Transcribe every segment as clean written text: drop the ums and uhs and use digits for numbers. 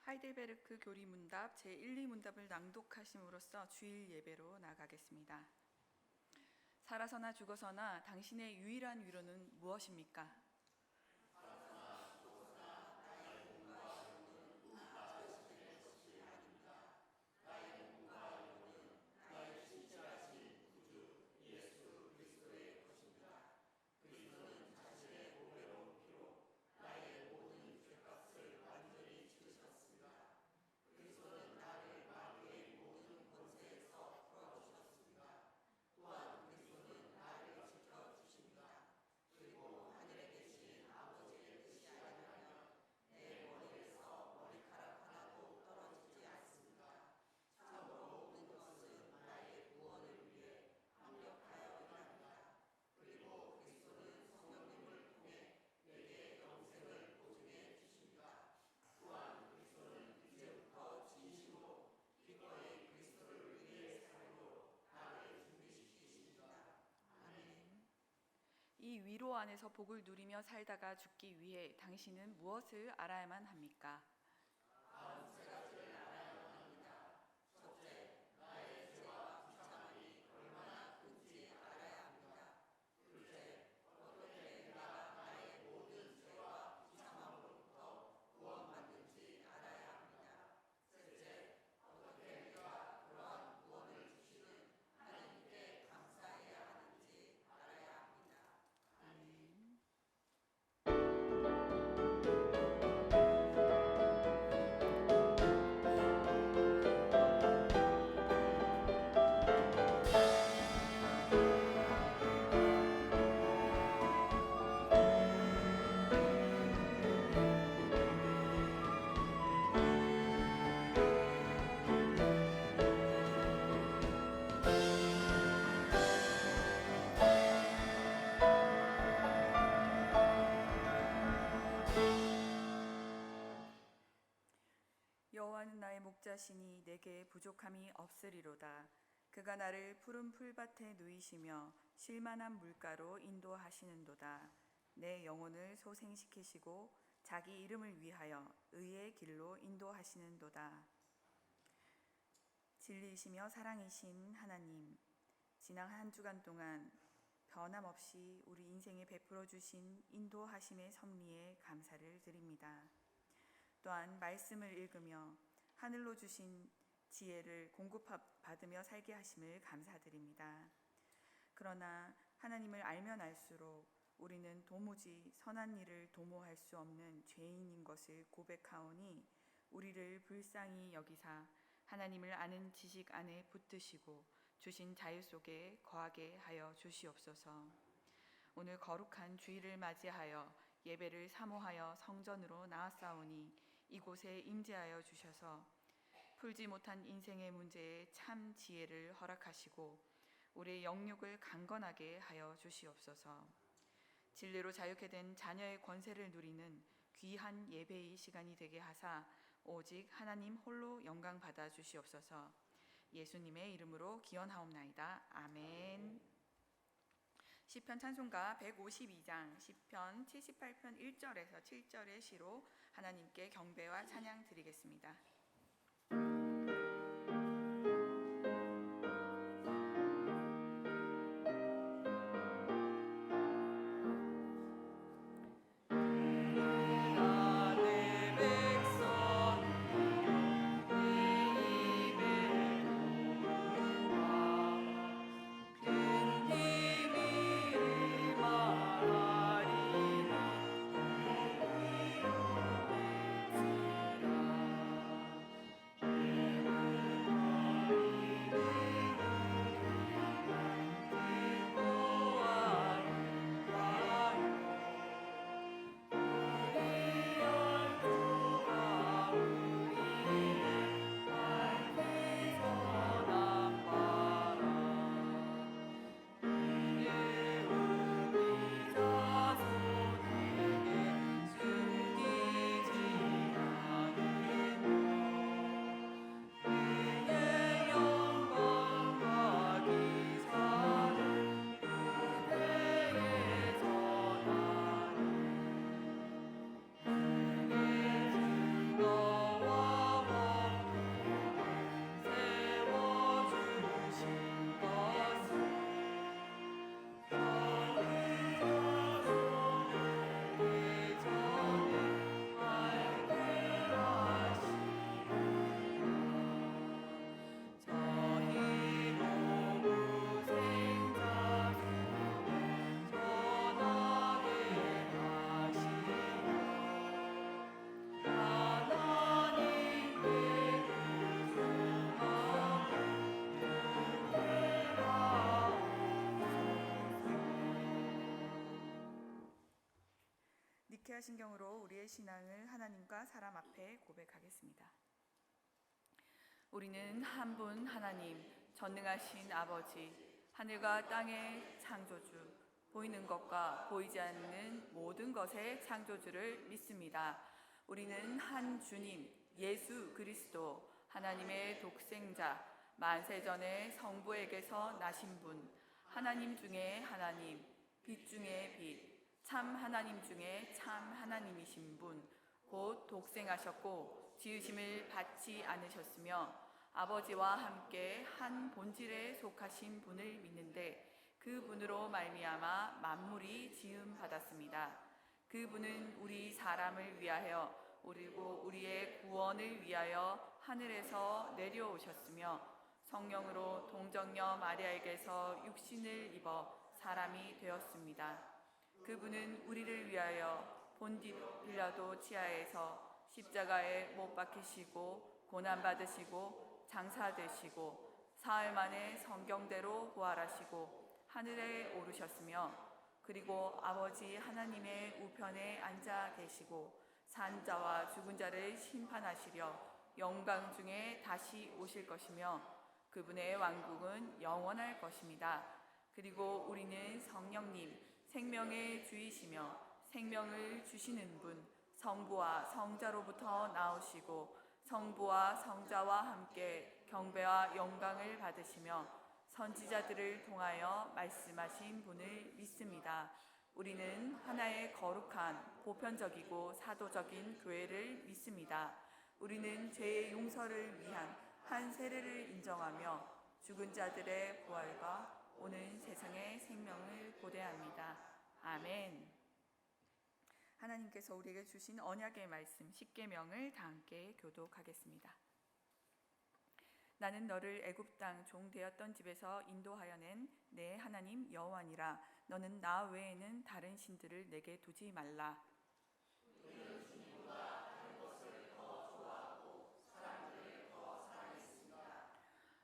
하이델베르크 교리문답 제1, 2문답을 낭독하심으로써 주일 예배로 나가겠습니다. 살아서나 죽어서나 당신의 유일한 위로는 무엇입니까? 이 위로 안에서 복을 누리며 살다가 죽기 위해 당신은 무엇을 알아야만 합니까? 여호와는 나의 목자시니 내게 부족함이 없으리로다. 그가 나를 푸른 풀밭에 누이시며 쉴만한 물가로 인도하시는도다. 내 영혼을 소생시키시고 자기 이름을 위하여 의의 길로 인도하시는도다. 진리이시며 사랑이신 하나님, 지난 한 주간 동안 변함없이 우리 인생에 베풀어 주신 인도하심의 섭리에 감사를 드립니다. 또한 말씀을 읽으며 하늘로 주신 지혜를 공급받으며 살게 하심을 감사드립니다. 그러나 하나님을 알면 알수록 우리는 도무지 선한 일을 도모할 수 없는 죄인인 것을 고백하오니 우리를 불쌍히 여기사 하나님을 아는 지식 안에 붙드시고 주신 자유 속에 거하게 하여 주시옵소서. 오늘 거룩한 주일을 맞이하여 예배를 사모하여 성전으로 나아싸우니 이곳에 임재하여 주셔서 풀지 못한 인생의 문제에 참 지혜를 허락하시고 우리의 영육을 강건하게 하여 주시옵소서. 진리로 자유케 된 자녀의 권세를 누리는 귀한 예배의 시간이 되게 하사 오직 하나님 홀로 영광 받아 주시옵소서. 예수님의 이름으로 기원하옵나이다. 아멘. 시편 찬송가 152장 시편 78편 1절에서 7절의 시로 하나님께 경배와 찬양 드리겠습니다. 신경으로 우리의 신앙을 하나님과 사람 앞에 고백하겠습니다. 우리는 한 분 하나님, 전능하신 아버지, 하늘과 땅의 창조주, 보이는 것과 보이지 않는 모든 것의 창조주를 믿습니다. 우리는 한 주님, 예수 그리스도, 하나님의 독생자, 만세전에 성부에게서 나신 분, 하나님 중에 하나님, 빛 중에 빛, 참 하나님 중에 참 하나님이신 분, 곧 독생하셨고 지으심을 받지 않으셨으며 아버지와 함께 한 본질에 속하신 분을 믿는데 그 분으로 말미암아 만물이 지음 받았습니다. 그 분은 우리 사람을 위하여 그리고 우리의 구원을 위하여 하늘에서 내려오셨으며 성령으로 동정녀 마리아에게서 육신을 입어 사람이 되었습니다. 그분은 우리를 위하여 본디오 빌라도 치하에서 십자가에 못 박히시고 고난받으시고 장사되시고 사흘 만에 성경대로 부활하시고 하늘에 오르셨으며 그리고 아버지 하나님의 우편에 앉아 계시고 산 자와 죽은 자를 심판하시려 영광 중에 다시 오실 것이며 그분의 왕국은 영원할 것입니다. 그리고 우리는 성령님 생명의 주이시며 생명을 주시는 분 성부와 성자로부터 나오시고 성부와 성자와 함께 경배와 영광을 받으시며 선지자들을 통하여 말씀하신 분을 믿습니다. 우리는 하나의 거룩한 보편적이고 사도적인 교회를 믿습니다. 우리는 죄의 용서를 위한 한 세례를 인정하며 죽은 자들의 부활과 오는 세상의 생명을 고대합니다. 아멘. 하나님께서 우리에게 주신 언약의 말씀 십계명을 다 함께 교독하겠습니다. 나는 너를 애굽 땅 종 되었던 집에서 인도하여 낸 내 하나님 여호와니라. 너는 나 외에는 다른 신들을 내게 두지 말라.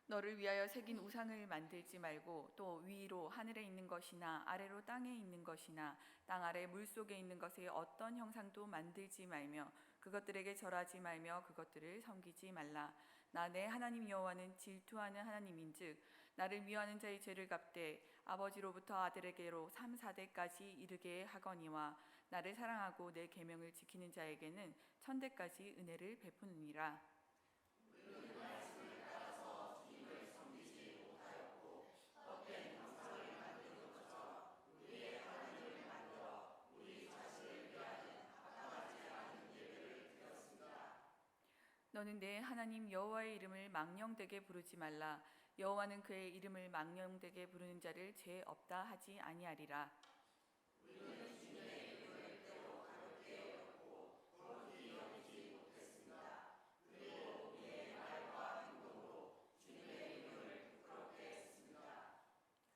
너를 위하여 새긴 우상을 만들지 말고 또 위로 하늘에 있는 것이나 아래로 땅에 있는 것이나 땅 아래 물속에 있는 것의 어떤 형상도 만들지 말며 그것들에게 절하지 말며 그것들을 섬기지 말라. 나 내 하나님 여호와는 질투하는 하나님인즉 나를 미워하는 자의 죄를 갚되 아버지로부터 아들에게로 3, 4대까지 이르게 하거니와 나를 사랑하고 내 계명을 지키는 자에게는 천대까지 은혜를 베푸느니라. 너는 내 하나님 여호와의 이름을 망령되게 부르지 말라. 여호와는 그의 이름을 망령되게 부르는 자를 죄 없다 하지 아니하리라.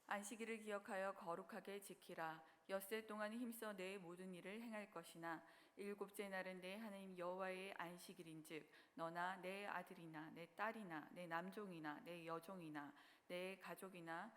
안식일을 기억하여 거룩하게 지키라. 엿새 동안 힘써 내 모든 일을 행할 것이나 일곱째 날은 내 하나님 여호와의 안식일인즉 너나 내 아들이나 내 딸이나 내 남종이나 내 여종이나 내 가족이나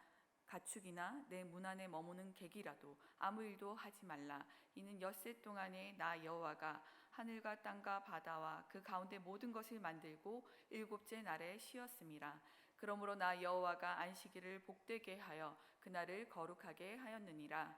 가축이나 내 문 안에 머무는 객이라도 아무 일도 하지 말라. 이는 엿새 동안에 나 여호와가 하늘과 땅과 바다와 그 가운데 모든 것을 만들고 일곱째 날에 쉬었음이라. 그러므로 나 여호와가 안식일을 복되게 하여 그날을 거룩하게 하였느니라.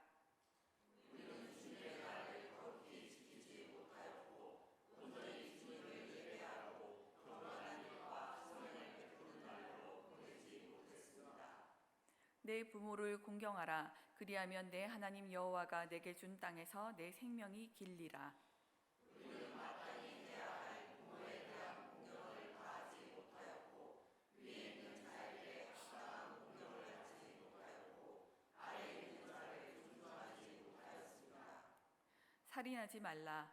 내 부모를 공경하라. 그리하면 내 하나님 여호와가 내게 준 땅에서 내 생명이 길리라. 살인하지 말라.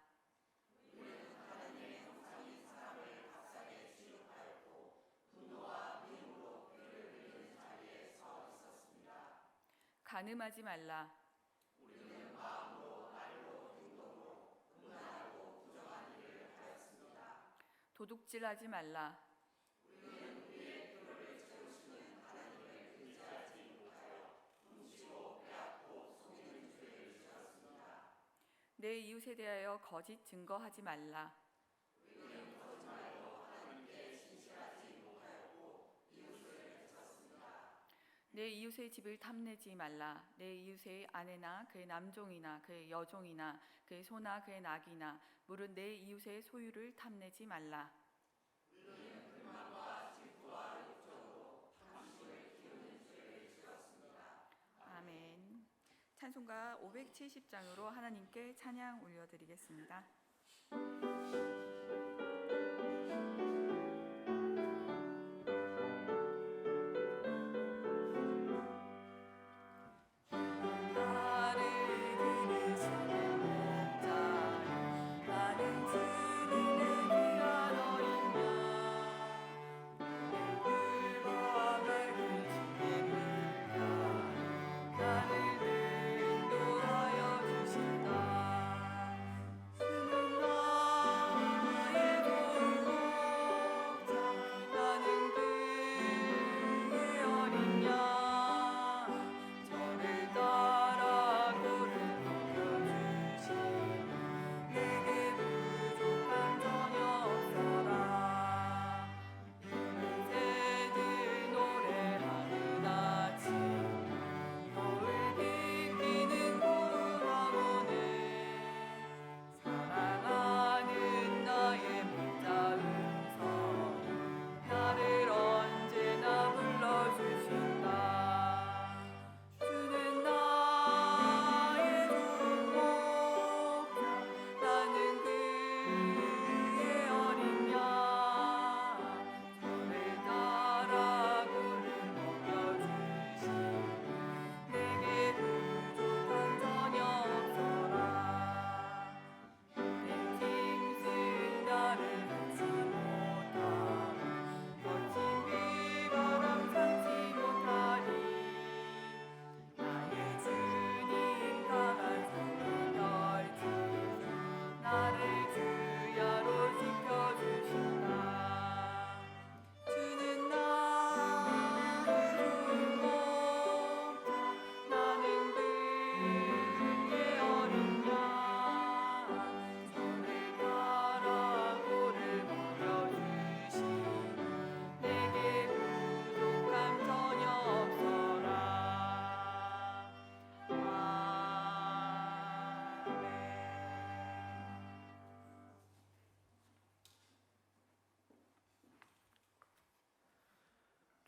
간음하지 말라. 도둑질하지 말라. 내 이웃에 대하여 거짓 증거하지 말라. 내 이웃의 집을 탐내지 말라. 내 이웃의 아내나 그의 남종이나 그의 여종이나 그의 소나 그의 낙이나 물은 내 이웃의 소유를 탐내지 말라. 아멘. 찬송가 570장으로 하나님께 찬양 올려드리겠습니다.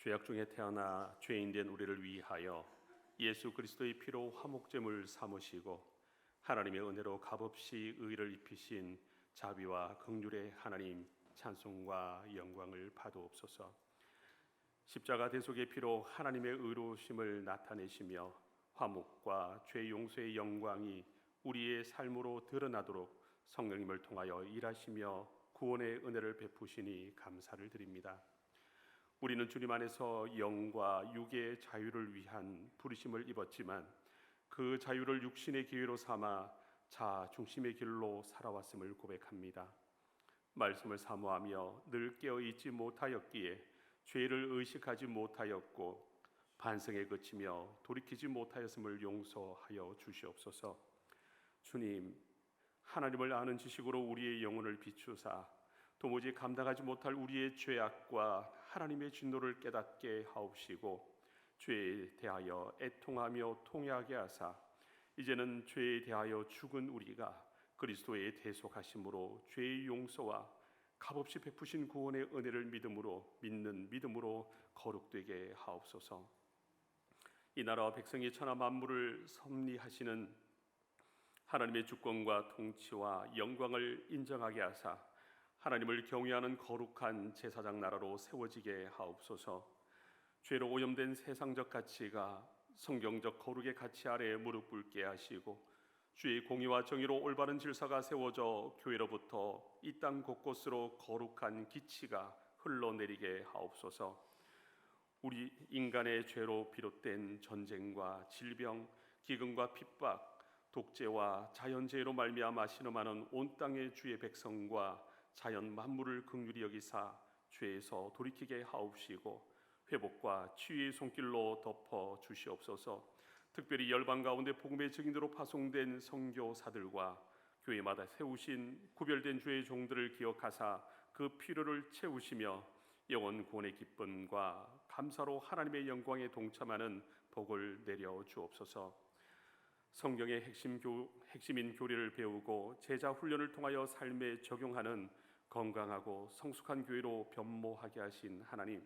죄악 중에 태어나 죄인된 우리를 위하여 예수 그리스도의 피로 화목제물 삼으시고 하나님의 은혜로 값없이 의를 입히신 자비와 긍휼의 하나님, 찬송과 영광을 받으옵소서. 십자가 대속의 피로 하나님의 의로우심을 나타내시며 화목과 죄 용서의 영광이 우리의 삶으로 드러나도록 성령님을 통하여 일하시며 구원의 은혜를 베푸시니 감사를 드립니다. 우리는 주님 안에서 영과 육의 자유를 위한 부르심을 입었지만 그 자유를 육신의 기회로 삼아 자아 중심의 길로 살아왔음을 고백합니다. 말씀을 사모하며 늘 깨어있지 못하였기에 죄를 의식하지 못하였고 반성에 그치며 돌이키지 못하였음을 용서하여 주시옵소서. 주님, 하나님을 아는 지식으로 우리의 영혼을 비추사 도무지 감당하지 못할 우리의 죄악과 하나님의 진노를 깨닫게 하옵시고 죄에 대하여 애통하며 통회하게 하사 이제는 죄에 대하여 죽은 우리가 그리스도의 대속하심으로 죄의 용서와 값없이 베푸신 구원의 은혜를 믿는 믿음으로 거룩되게 하옵소서. 이 나라와 백성의 천하 만물을 섭리하시는 하나님의 주권과 통치와 영광을 인정하게 하사 하나님을 경외하는 거룩한 제사장 나라로 세워지게 하옵소서. 죄로 오염된 세상적 가치가 성경적 거룩의 가치 아래에 무릎 꿇게 하시고 주의 공의와 정의로 올바른 질서가 세워져 교회로부터 이 땅 곳곳으로 거룩한 기치가 흘러내리게 하옵소서. 우리 인간의 죄로 비롯된 전쟁과 질병, 기근과 핍박, 독재와 자연재해로 말미암아 신음하는 온 땅의 주의 백성과 자연 만물을 긍휼히 여기사 죄에서 돌이키게 하옵시고 회복과 치유의 손길로 덮어 주시옵소서. 특별히 열방 가운데 복음의 증인으로 파송된 선교사들과 교회마다 세우신 구별된 주의 종들을 기억하사 그 필요를 채우시며 영원 구원의 기쁨과 감사로 하나님의 영광에 동참하는 복을 내려 주옵소서. 성경의 핵심인 교리를 배우고 제자 훈련을 통하여 삶에 적용하는 건강하고 성숙한 교회로 변모하게 하신 하나님,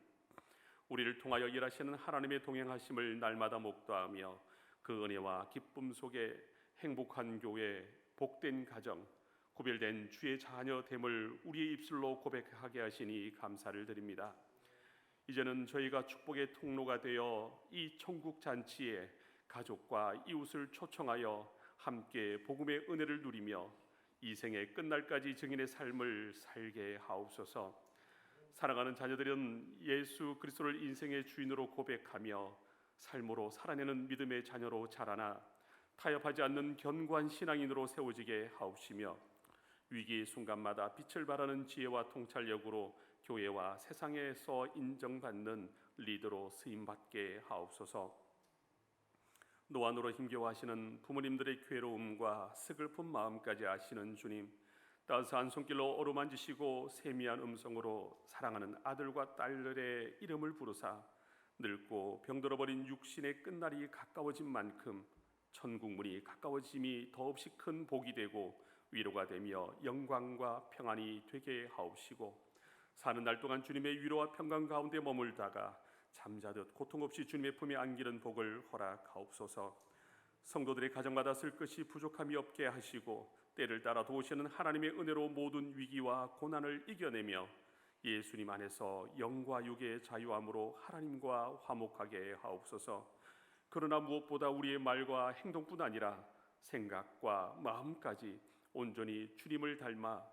우리를 통하여 일하시는 하나님의 동행하심을 날마다 목도하며 그 은혜와 기쁨 속에 행복한 교회, 복된 가정, 구별된 주의 자녀됨을 우리의 입술로 고백하게 하시니 감사를 드립니다. 이제는 저희가 축복의 통로가 되어 이 천국 잔치에 가족과 이웃을 초청하여 함께 복음의 은혜를 누리며 이 생의 끝날까지 증인의 삶을 살게 하옵소서. 사랑하는 자녀들은 예수 그리스도를 인생의 주인으로 고백하며 삶으로 살아내는 믿음의 자녀로 자라나 타협하지 않는 견고한 신앙인으로 세워지게 하옵시며 위기 순간마다 빛을 발하는 지혜와 통찰력으로 교회와 세상에서 인정받는 리더로 쓰임받게 하옵소서. 노안으로 힘겨워하시는 부모님들의 괴로움과 슬픈 마음까지 아시는 주님, 따스한 손길로 어루만지시고 세미한 음성으로 사랑하는 아들과 딸들의 이름을 부르사 늙고 병들어버린 육신의 끝날이 가까워진 만큼 천국문이 가까워짐이 더없이 큰 복이 되고 위로가 되며 영광과 평안이 되게 하옵시고, 사는 날 동안 주님의 위로와 평강 가운데 머물다가 잠자듯 고통 없이 주님의 품에 안기는 복을 허락하옵소서. 성도들의 가정마다 쓸 것이 부족함이 없게 하시고 때를 따라 도우시는 하나님의 은혜로 모든 위기와 고난을 이겨내며 예수님 안에서 영과 육의 자유함으로 하나님과 화목하게 하옵소서. 그러나 무엇보다 우리의 말과 행동뿐 아니라 생각과 마음까지 온전히 주님을 닮아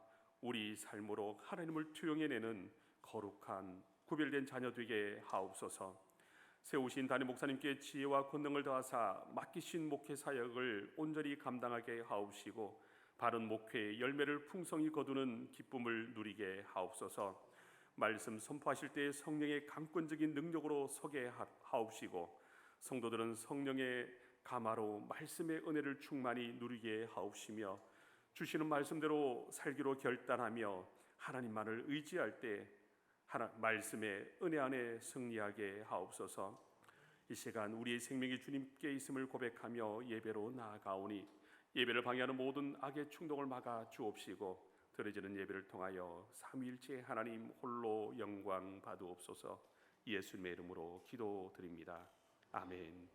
우리 삶으로 하나님을 투영해내는 거룩한 구별된 자녀 되게 하옵소서. 세우신 담임 목사님께 지혜와 권능을 더하사 맡기신 목회 사역을 온전히 감당하게 하옵시고 바른 목회의 열매를 풍성히 거두는 기쁨을 누리게 하옵소서. 말씀 선포하실 때 성령의 강권적인 능력으로 서게 하옵시고 성도들은 성령의 가마로 말씀의 은혜를 충만히 누리게 하옵시며 주시는 말씀대로 살기로 결단하며 하나님만을 의지할 때 말씀의 은혜 안에 승리하게 하옵소서. 이 시간 우리의 생명이 주님께 있음을 고백하며 예배로 나아가오니 예배를 방해하는 모든 악의 충동을 막아 주옵시고 드려지는 예배를 통하여 삼위일체 하나님 홀로 영광 받으옵소서. 예수님의 이름으로 기도드립니다. 아멘.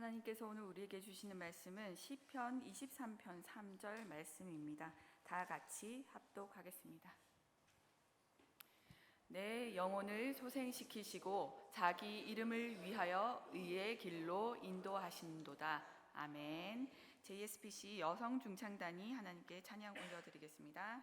하나님께서 오늘 우리에게 주시는 말씀은 시편 23편 3절 말씀입니다. 다 같이 합독하겠습니다. 내 영혼을 소생시키시고 자기 이름을 위하여 의의 길로 인도하신도다. 아멘. JSPC 여성 중창단이 하나님께 찬양 올려드리겠습니다.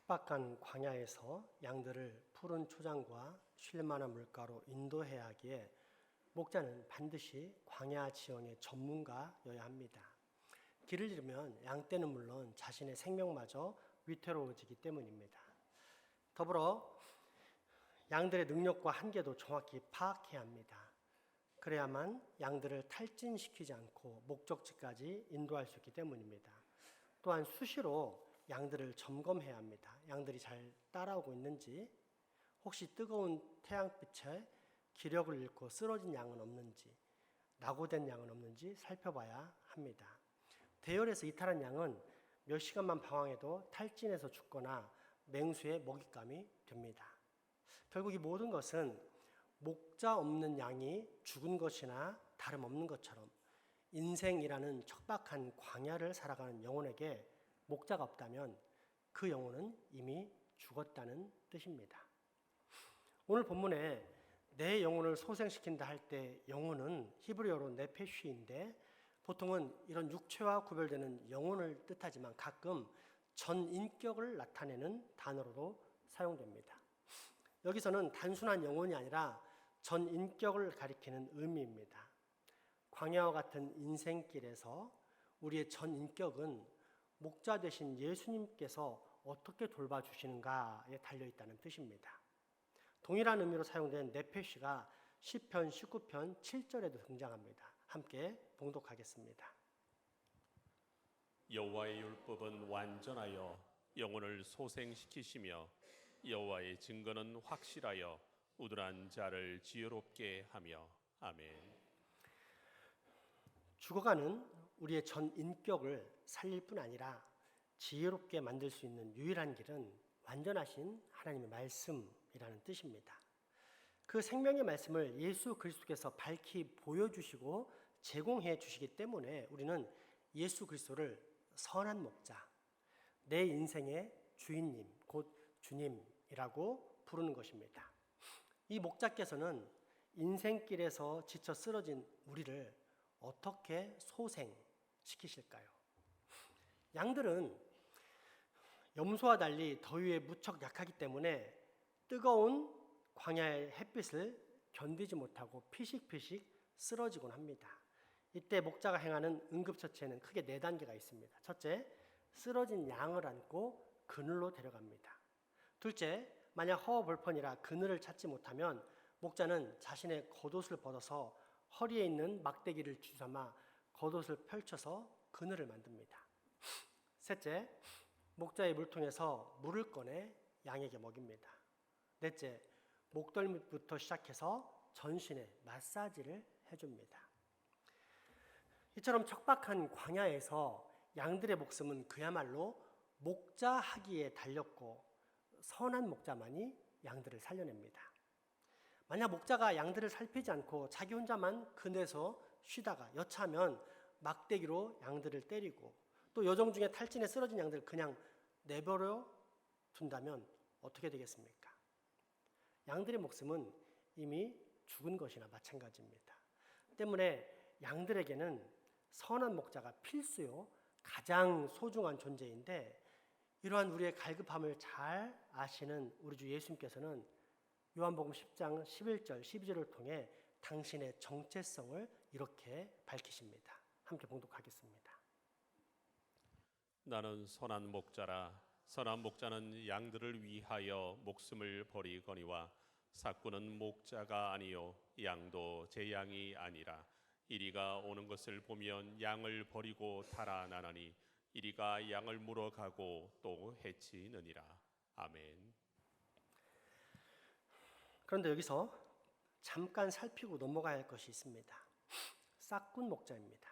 척박한 광야에서 양들을 푸른 초장과 쉴만한 물가로 인도해야 하기에 목자는 반드시 광야 지형의 전문가여야 합니다. 길을 잃으면 양떼는 물론 자신의 생명마저 위태로워지기 때문입니다. 더불어 양들의 능력과 한계도 정확히 파악해야 합니다. 그래야만 양들을 탈진시키지 않고 목적지까지 인도할 수 있기 때문입니다. 또한 수시로 양들을 점검해야 합니다. 양들이 잘 따라오고 있는지, 혹시 뜨거운 태양빛에 기력을 잃고 쓰러진 양은 없는지, 낙오된 양은 없는지 살펴봐야 합니다. 대열에서 이탈한 양은 몇 시간만 방황해도 탈진해서 죽거나 맹수의 먹잇감이 됩니다. 결국 이 모든 것은 목자 없는 양이 죽은 것이나 다름없는 것처럼 인생이라는 척박한 광야를 살아가는 영혼에게 목자가 없다면 그 영혼은 이미 죽었다는 뜻입니다. 오늘 본문에 내 영혼을 소생시킨다 할 때 영혼은 히브리어로 네페쉬인데 보통은 이런 육체와 구별되는 영혼을 뜻하지만 가끔 전 인격을 나타내는 단어로도 사용됩니다. 여기서는 단순한 영혼이 아니라 전 인격을 가리키는 의미입니다. 광야와 같은 인생길에서 우리의 전 인격은 목자 되신 예수님께서 어떻게 돌봐주시는가에 달려있다는 뜻입니다. 동일한 의미로 사용된 네페시가 시편 19편 7절에도 등장합니다. 함께 봉독하겠습니다. 여호와의 율법은 완전하여 영혼을 소생시키시며 여호와의 증거는 확실하여 우둔한 자를 지혜롭게 하며 아멘. 죽어가는 우리의 전 인격을 살릴 뿐 아니라 지혜롭게 만들 수 있는 유일한 길은 완전하신 하나님의 말씀이라는 뜻입니다. 그 생명의 말씀을 예수 그리스도께서 밝히 보여주시고 제공해 주시기 때문에 우리는 예수 그리스도를 선한 목자, 내 인생의 주인님, 곧 주님이라고 부르는 것입니다. 이 목자께서는 인생길에서 지쳐 쓰러진 우리를 어떻게 소생시키실까요? 양들은 염소와 달리 더위에 무척 약하기 때문에 뜨거운 광야의 햇빛을 견디지 못하고 피식피식 쓰러지곤 합니다. 이때 목자가 행하는 응급처치에는 크게 4단계가 있습니다. 첫째, 쓰러진 양을 안고 그늘로 데려갑니다. 둘째, 만약 허허벌판이라 그늘을 찾지 못하면 목자는 자신의 겉옷을 벗어서 허리에 있는 막대기를 주삼아 겉옷을 펼쳐서 그늘을 만듭니다. 셋째, 목자의 물통에서 물을 꺼내 양에게 먹입니다. 넷째, 목덜미부터 시작해서 전신에 마사지를 해줍니다. 이처럼 척박한 광야에서 양들의 목숨은 그야말로 목자하기에 달렸고 선한 목자만이 양들을 살려냅니다. 만약 목자가 양들을 살피지 않고 자기 혼자만 그늘에서 쉬다가 여차하면 막대기로 양들을 때리고 또 여정 중에 탈진에 쓰러진 양들을 그냥 내버려 둔다면 어떻게 되겠습니까? 양들의 목숨은 이미 죽은 것이나 마찬가지입니다. 때문에 양들에게는 선한 목자가 필수요 가장 소중한 존재인데 이러한 우리의 갈급함을 잘 아시는 우리 주 예수님께서는 요한복음 10장 11절 12절을 통해 당신의 정체성을 이렇게 밝히십니다. 함께 봉독하겠습니다. 나는 선한 목자라. 선한 목자는 양들을 위하여 목숨을 버리거니와 삭구는 목자가 아니요 양도 제 양이 아니라 이리가 오는 것을 보면 양을 버리고 달아나나니 이리가 양을 물어가고 또 해치느니라. 아멘. 그런데 여기서 잠깐 살피고 넘어가야 할 것이 있습니다. 싹군 목자입니다.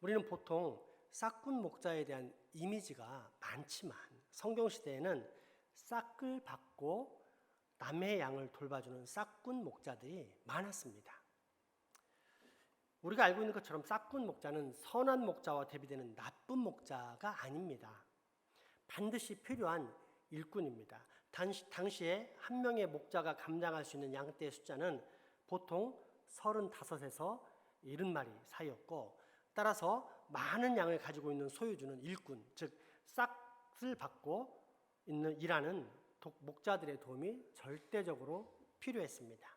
우리는 보통 싹군 목자에 대한 이미지가 많지만 성경 시대에는 싹을 받고 남의 양을 돌봐주는 싹군 목자들이 많았습니다. 우리가 알고 있는 것처럼 싹군 목자는 선한 목자와 대비되는 나쁜 목자가 아닙니다. 반드시 필요한 일꾼입니다. 당시에 한 명의 목자가 감당할 수 있는 양떼의 숫자는 보통 35에서 70마리 사이였고 따라서 많은 양을 가지고 있는 소유주는 일꾼, 즉 싹을 받고 일하는 목자들의 도움이 절대적으로 필요했습니다.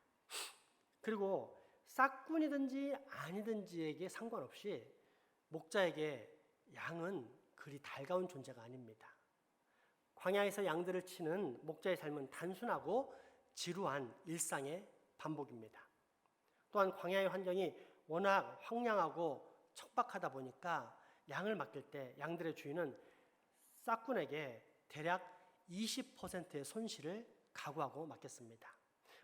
그리고 싹꾼이든지 아니든지에게 상관없이 목자에게 양은 그리 달가운 존재가 아닙니다. 광야에서 양들을 치는 목자의 삶은 단순하고 지루한 일상의 반복입니다. 또한 광야의 환경이 워낙 황량하고 척박하다 보니까 양을 맡길 때 양들의 주인은 싹꾼에게 대략 20%의 손실을 각오하고 맡겼습니다.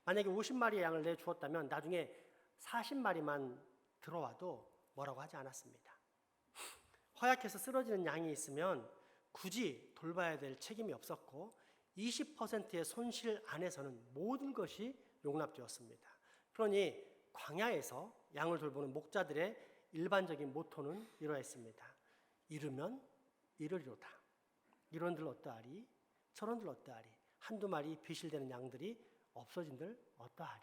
만약에 50마리의 양을 내주었다면 나중에 40마리만 들어와도 뭐라고 하지 않았습니다. 허약해서 쓰러지는 양이 있으면 굳이 돌봐야 될 책임이 없었고 20%의 손실 안에서는 모든 것이 용납되었습니다. 그러니 광야에서 양을 돌보는 목자들의 일반적인 모토는 이러했습니다. 이르면 이르리로다. 이런들 어떠하리? 저런들 어떠하리? 한두 마리 비실대는 양들이 없어진들 어떠하리?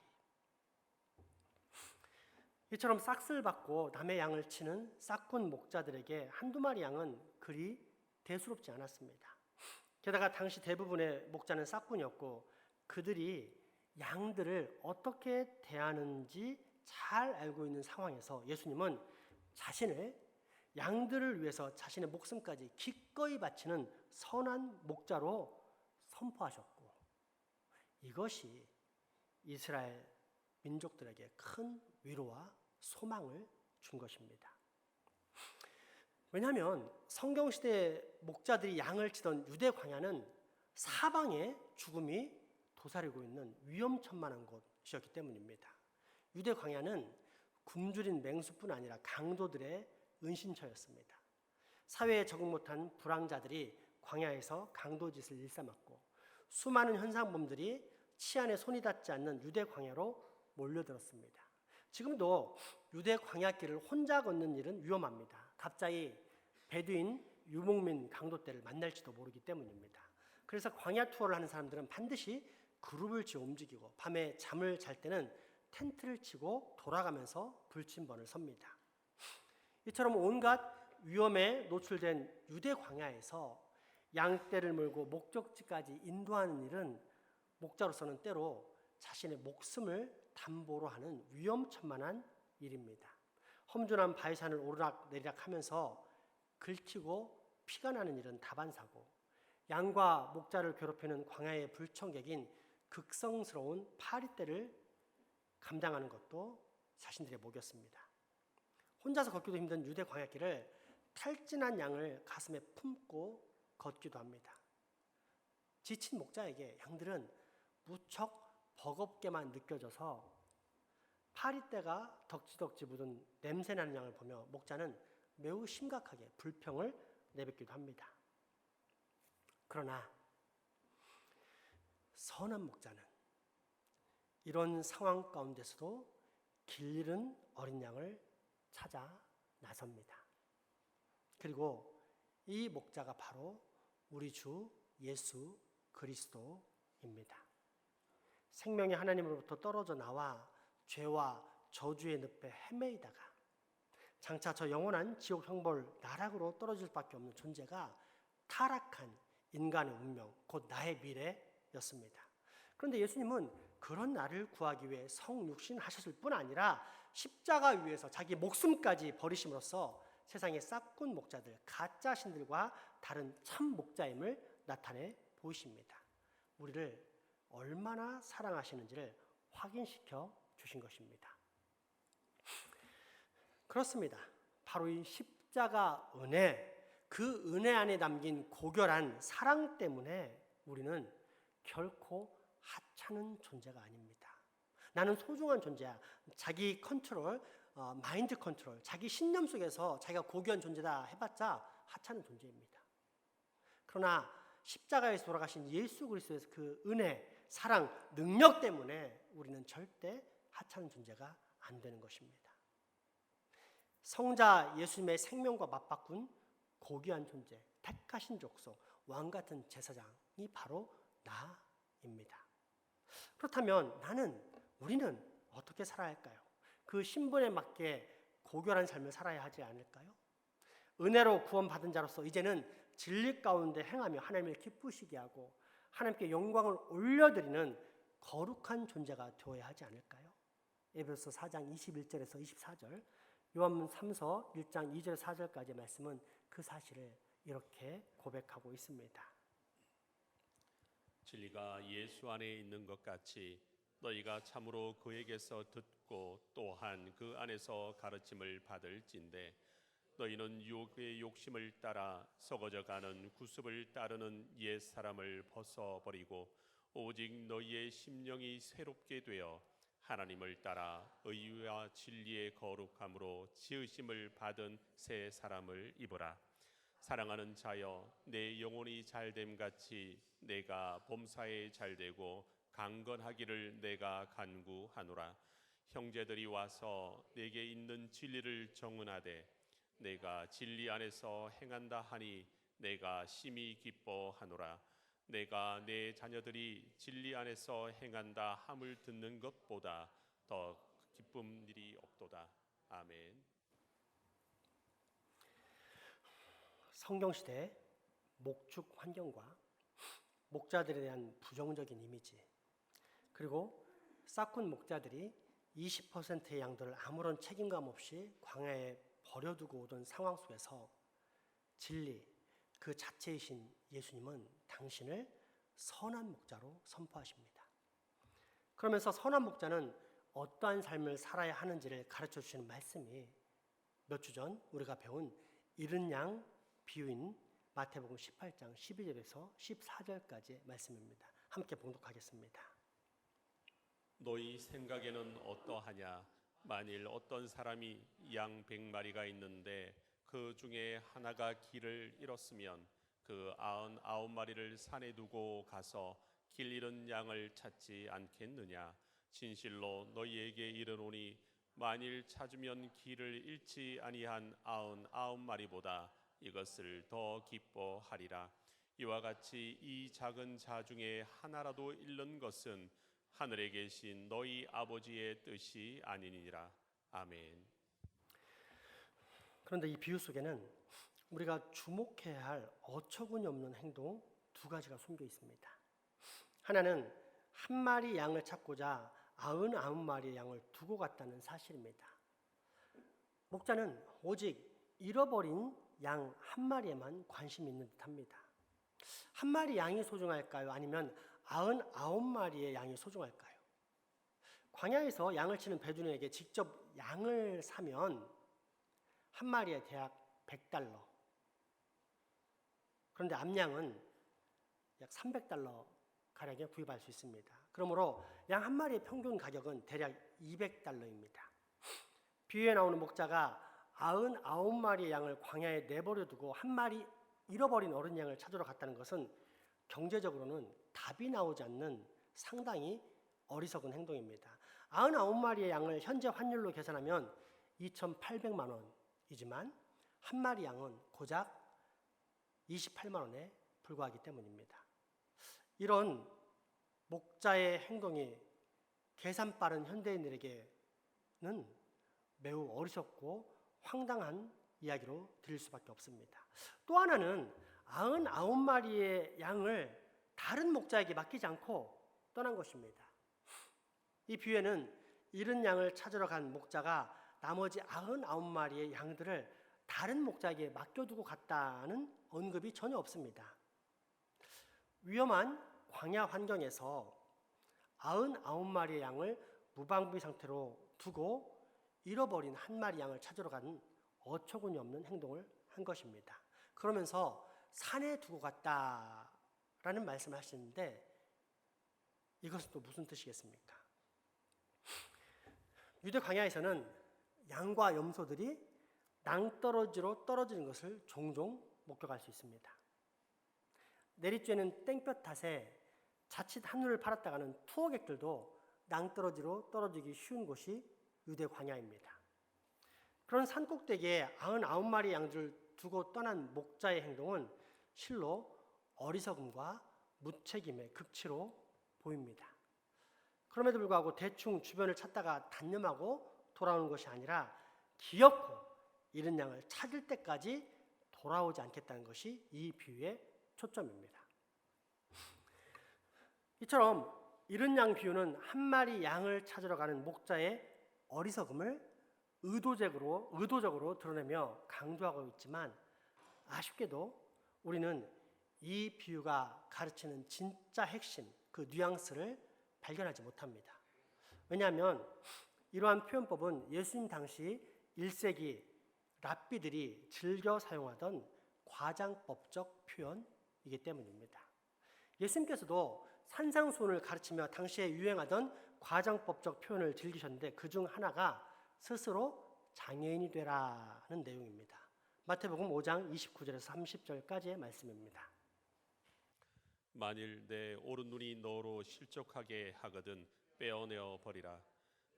이처럼 싹쓸 받고 남의 양을 치는 싹꾼 목자들에게 한두 마리 양은 그리 대수롭지 않았습니다. 게다가 당시 대부분의 목자는 싹꾼이었고 그들이 양들을 어떻게 대하는지 잘 알고 있는 상황에서 예수님은 자신을 양들을 위해서 자신의 목숨까지 기꺼이 바치는 선한 목자로 선포하셨고 이것이 이스라엘 민족들에게 큰 위로와 소망을 준 것입니다. 왜냐하면 성경시대 목자들이 양을 치던 유대 광야는 사방에 죽음이 도사리고 있는 위험천만한 곳이었기 때문입니다. 유대 광야는 굶주린 맹수뿐 아니라 강도들의 은신처였습니다. 사회에 적응 못한 불황자들이 광야에서 강도짓을 일삼았고 수많은 현상범들이 치안에 손이 닿지 않는 유대 광야로 몰려들었습니다. 지금도 유대 광야길을 혼자 걷는 일은 위험합니다. 갑자기 베두인 유목민 강도떼를 만날지도 모르기 때문입니다. 그래서 광야 투어를 하는 사람들은 반드시 그룹을 지어 움직이고 밤에 잠을 잘 때는 텐트를 치고 돌아가면서 불침번을 섭니다. 이처럼 온갖 위험에 노출된 유대 광야에서 양떼를 몰고 목적지까지 인도하는 일은 목자로서는 때로 자신의 목숨을 담보로 하는 위험천만한 일입니다. 험준한 바위산을 오르락내리락 하면서 긁히고 피가 나는 일은 다반사고 양과 목자를 괴롭히는 광야의 불청객인 극성스러운 파리떼를 감당하는 것도 자신들의 몫이었습니다. 혼자서 걷기도 힘든 유대 광야길을 탈진한 양을 가슴에 품고 걷기도 합니다. 지친 목자에게 양들은 무척 버겁게만 느껴져서 파리떼가 덕지덕지 묻은 냄새나는 양을 보며 목자는 매우 심각하게 불평을 내뱉기도 합니다. 그러나 선한 목자는 이런 상황 가운데서도 길 잃은 어린 양을 찾아 나섭니다. 그리고 이 목자가 바로 우리 주 예수 그리스도입니다. 생명의 하나님으로부터 떨어져 나와 죄와 저주의 늪에 헤매이다가 장차 저 영원한 지옥 형벌 나락으로 떨어질 수밖에 없는 존재가 타락한 인간의 운명, 곧 나의 미래였습니다. 그런데 예수님은 그런 나를 구하기 위해 성육신하셨을 뿐 아니라 십자가 위에서 자기 목숨까지 버리심으로써 세상의 싹꾼 목자들, 가짜 신들과 다른 참 목자임을 나타내 보이십니다. 우리를 얼마나 사랑하시는지를 확인시켜 주신 것입니다. 그렇습니다. 바로 이 십자가 은혜, 그 은혜 안에 담긴 고결한 사랑 때문에 우리는 결코 하찮은 존재가 아닙니다. 나는 소중한 존재야. 자기 컨트롤, 마인드 컨트롤, 자기 신념 속에서 자기가 고귀한 존재다 해봤자 하찮은 존재입니다. 그러나 십자가에서 돌아가신 예수 그리스도의 그 은혜, 사랑, 능력 때문에 우리는 절대 하찮은 존재가 안 되는 것입니다. 성자 예수님의 생명과 맞바꾼 고귀한 존재, 택하신 족속, 왕같은 제사장이 바로 나입니다. 그렇다면 우리는 어떻게 살아야 할까요? 그 신분에 맞게 고결한 삶을 살아야 하지 않을까요? 은혜로 구원받은 자로서 이제는 진리 가운데 행하며 하나님을 기쁘시게 하고 하나님께 영광을 올려드리는 거룩한 존재가 되어야 하지 않을까요? 에베소서 4장 21절에서 24절, 요한복음 3서 1장 2절 4절까지의 말씀은 그 사실을 이렇게 고백하고 있습니다. 진리가 예수 안에 있는 것 같이 너희가 참으로 그에게서 듣고 또한 그 안에서 가르침을 받을진대 너희는 유혹의 욕심을 따라 썩어져가는 구습을 따르는 옛 사람을 벗어버리고 오직 너희의 심령이 새롭게 되어 하나님을 따라 의와 진리의 거룩함으로 지으심을 받은 새 사람을 입으라. 사랑하는 자여, 내 영혼이 잘됨 같이 내가 범사에 잘되고 강건하기를 내가 간구하노라. 형제들이 와서 내게 있는 진리를 정언하되 내가 진리 안에서 행한다 하니 내가 심히 기뻐하노라. 내가 내 자녀들이 진리 안에서 행한다 함을 듣는 것보다 더 기쁜 일이 없도다. 아멘. 성경시대 목축 환경과 목자들에 대한 부정적인 이미지, 그리고 싹군 목자들이 20%의 양들을 아무런 책임감 없이 광야에 버려두고 오던 상황 속에서 진리 그 자체이신 예수님은 당신을 선한 목자로 선포하십니다. 그러면서 선한 목자는 어떠한 삶을 살아야 하는지를 가르쳐 주시는 말씀이 몇 주 전 우리가 배운 잃은 양 비유인 마태복음 18장 12절에서 14절까지의 말씀입니다. 함께 봉독하겠습니다. 너희 생각에는 어떠하냐? 만일 어떤 사람이 양 100마리가 있는데 그 중에 하나가 길을 잃었으면 그 99마리를 산에 두고 가서 길 잃은 양을 찾지 않겠느냐? 진실로 너희에게 이르노니 만일 찾으면 길을 잃지 아니한 99마리보다 이것을 더 기뻐하리라. 이와 같이 이 작은 자 중에 하나라도 잃는 것은 하늘에 계신 너희 아버지의 뜻이 아니니라. 아멘. 그런데 이 비유 속에는 우리가 주목해야 할 어처구니 없는 행동 두 가지가 숨겨 있습니다. 하나는 한 마리 양을 찾고자 99마리의 양을 두고 갔다는 사실입니다. 목자는 오직 잃어버린 양 한 마리에만 관심이 있는 듯합니다. 한 마리 양이 소중할까요? 아니면 99마리의 양이 소중할까요? 광야에서 양을 치는 베두인에게 직접 양을 사면 한 마리에 대략 100달러. 그런데 암양은 약 300달러 가량에 구입할 수 있습니다. 그러므로 양 한 마리의 평균 가격은 대략 200달러입니다. 비유에 나오는 목자가 99마리의 양을 광야에 내버려 두고 한 마리 잃어버린 어린 양을 찾으러 갔다는 것은 경제적으로는 답이 나오지 않는 상당히 어리석은 행동입니다. 99마리의 양을 현재 환율로 계산하면 2,800만 원이지만 한 마리 양은 고작 28만 원에 불과하기 때문입니다. 이런 목자의 행동이 계산 빠른 현대인들에게는 매우 어리석고 황당한 이야기로 들릴 수밖에 없습니다. 또 하나는 99마리의 양을 다른 목자에게 맡기지 않고 떠난 것입니다. 이 비유에는 잃은 양을 찾으러 간 목자가 나머지 99마리의 양들을 다른 목자에게 맡겨두고 갔다는 언급이 전혀 없습니다. 위험한 광야 환경에서 99마리의 양을 무방비 상태로 두고 잃어버린 한 마리 양을 찾으러 가는 어처구니 없는 행동을 한 것입니다. 그러면서 산에 두고 갔다라는 말씀을 하시는데 이것은 또 무슨 뜻이겠습니까? 유대 광야에서는 양과 염소들이 낭떠러지로 떨어지는 것을 종종 목격할 수 있습니다. 내리쬐는 땡볕 탓에 자칫 한눈을 팔았다가는 투어객들도 낭떠러지로 떨어지기 쉬운 곳이 유대 광야입니다. 그런 산꼭대기에 99마리 양들을 두고 떠난 목자의 행동은 실로 어리석음과 무책임의 극치로 보입니다. 그럼에도 불구하고 대충 주변을 찾다가 단념하고 돌아오는 것이 아니라 기어코 잃은 양을 찾을 때까지 돌아오지 않겠다는 것이 이 비유의 초점입니다. 이처럼 잃은 양 비유는 한 마리 양을 찾으러 가는 목자의 어리석음을 의도적으로 드러내며 강조하고 있지만, 아쉽게도 우리는 이 비유가 가르치는 진짜 핵심, 그 뉘앙스를 발견하지 못합니다. 왜냐하면 이러한 표현법은 예수님 당시 1세기 랍비들이 즐겨 사용하던 과장법적 표현이기 때문입니다. 예수님께서도 산상수훈을 가르치며 당시에 유행하던 과장법적 표현을 즐기셨는데, 그중 하나가 스스로 장애인이 되라는 내용입니다. 마태복음 5장 29절에서 30절까지의 말씀입니다. 만일 내 오른 눈이 너로 실족하게 하거든 빼어내어 버리라.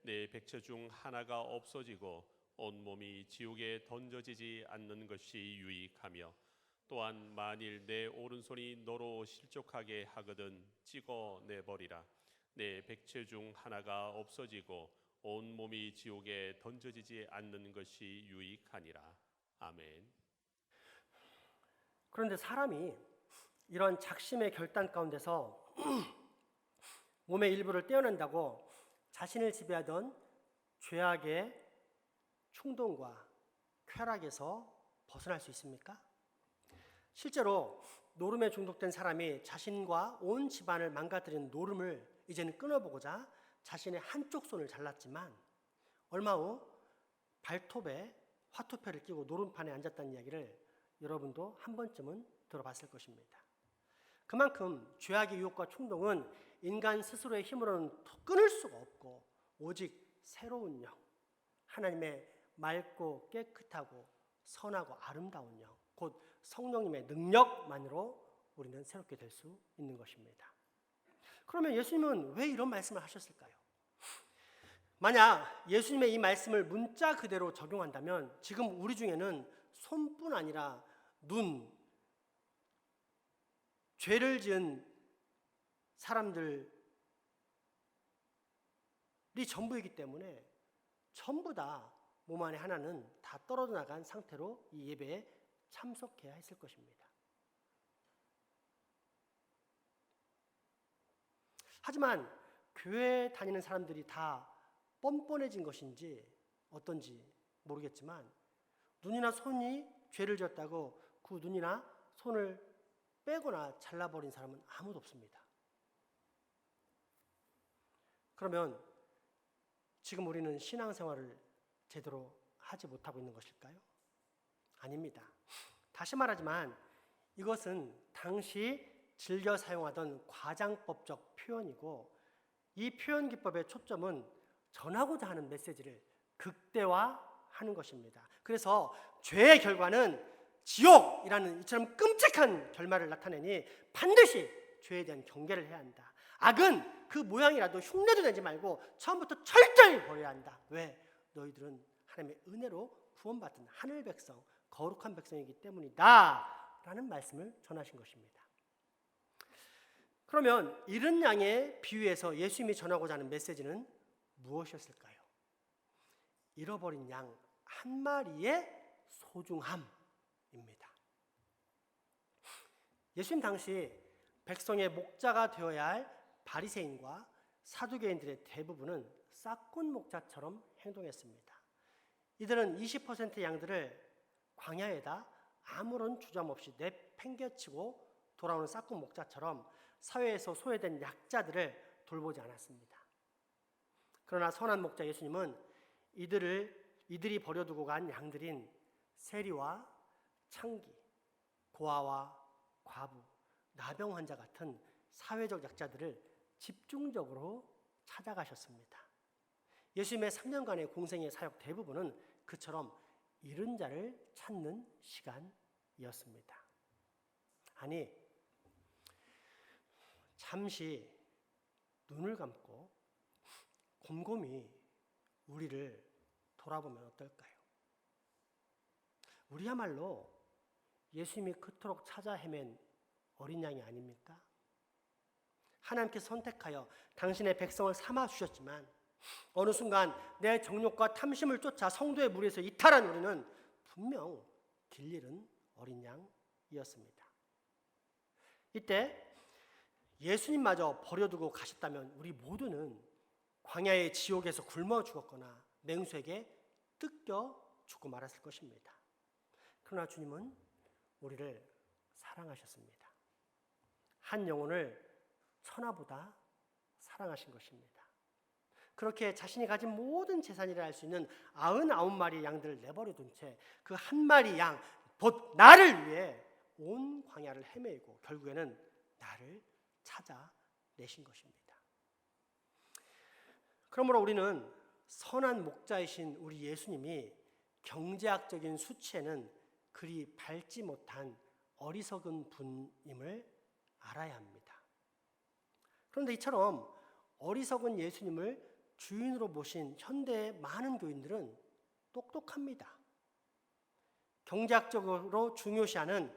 내 백체 중 하나가 없어지고 온 몸이 지옥에 던져지지 않는 것이 유익하며, 또한 만일 내 오른손이 너로 실족하게 하거든 찍어내 버리라. 내 백체 중 하나가 없어지고 온 몸이 지옥에 던져지지 않는 것이 유익하니라. 아멘. 그런데 사람이 이런 작심의 결단 가운데서 몸의 일부를 떼어낸다고 자신을 지배하던 죄악의 충동과 쾌락에서 벗어날 수 있습니까? 실제로 노름에 중독된 사람이 자신과 온 집안을 망가뜨리는 노름을 이제는 끊어보고자 자신의 한쪽 손을 잘랐지만, 얼마 후 발톱에 화투패를 끼고 노름판에 앉았다는 이야기를 여러분도 한 번쯤은 들어봤을 것입니다. 그만큼 죄악의 유혹과 충동은 인간 스스로의 힘으로는 끊을 수가 없고, 오직 새로운 영, 하나님의 맑고 깨끗하고 선하고 아름다운 영, 곧 성령님의 능력만으로 우리는 새롭게 될 수 있는 것입니다. 그러면 예수님은 왜 이런 말씀을 하셨을까요? 만약 예수님의 이 말씀을 문자 그대로 적용한다면 지금 우리 중에는 손뿐 아니라 눈, 죄를 지은 사람들이 전부이기 때문에 전부 다 몸 안에 하나는 다 떨어져 나간 상태로 이 예배에 참석해야 했을 것입니다. 하지만 교회 다니는 사람들이 다 뻔뻔해진 것인지 어떤지 모르겠지만, 눈이나 손이 죄를 지었다고 그 눈이나 손을 빼거나 잘라버린 사람은 아무도 없습니다. 그러면 지금 우리는 신앙생활을 제대로 하지 못하고 있는 것일까요? 아닙니다. 다시 말하지만 이것은 당시 즐겨 사용하던 과장법적 표현이고, 이 표현 기법의 초점은 전하고자 하는 메시지를 극대화하는 것입니다. 그래서 죄의 결과는 지옥이라는 이처럼 끔찍한 결말을 나타내니 반드시 죄에 대한 경계를 해야 한다. 악은 그 모양이라도 흉내도 내지 말고 처음부터 철저히 버려야 한다. 왜? 너희들은 하나님의 은혜로 구원받은 하늘 백성, 거룩한 백성이기 때문이다 라는 말씀을 전하신 것입니다. 그러면 잃은 양의 비유에서 예수님이 전하고자 하는 메시지는 무엇이었을까요? 잃어버린 양 한 마리의 소중함입니다. 예수님 당시 백성의 목자가 되어야 할 바리새인과 사두개인들의 대부분은 싹군 목자처럼 행동했습니다. 이들은 20%의 양들을 광야에다 아무런 주저함 없이 내팽개치고 돌아오는 싹군 목자처럼 사회에서 소외된 약자들을 돌보지 않았습니다. 그러나 선한 목자 예수님은 이들이 버려두고 간 양들인 세리와 창기, 고아와 과부, 나병 환자 같은 사회적 약자들을 집중적으로 찾아가셨습니다. 예수님의 3년간의 공생의 사역 대부분은 그처럼 잃은 자를 찾는 시간이었습니다. 아니, 잠시 눈을 감고 곰곰이 우리를 돌아보면 어떨까요? 우리야말로 예수님이 그토록 찾아 헤맨 어린 양이 아닙니까? 하나님께서 선택하여 당신의 백성을 삼아 주셨지만 어느 순간 내 정욕과 탐심을 쫓아 성도의 무리에서 이탈한 우리는 분명 길 잃은 어린 양이었습니다. 이때 예수님마저 버려두고 가셨다면 우리 모두는 광야의 지옥에서 굶어 죽었거나 맹수에게 뜯겨 죽고 말았을 것입니다. 그러나 주님은 우리를 사랑하셨습니다. 한 영혼을 천하보다 사랑하신 것입니다. 그렇게 자신이 가진 모든 재산이라 할 수 있는 99마리의 양들을 내버려 둔 채 그 한 마리 양, 곧 나를 위해 온 광야를 헤매고 결국에는 나를 찾아내신 것입니다. 그러므로 우리는 선한 목자이신 우리 예수님이 경제학적인 수치에는 그리 밝지 못한 어리석은 분임을 알아야 합니다. 그런데 이처럼 어리석은 예수님을 주인으로 모신 현대의 많은 교인들은 똑똑합니다. 경제학적으로 중요시하는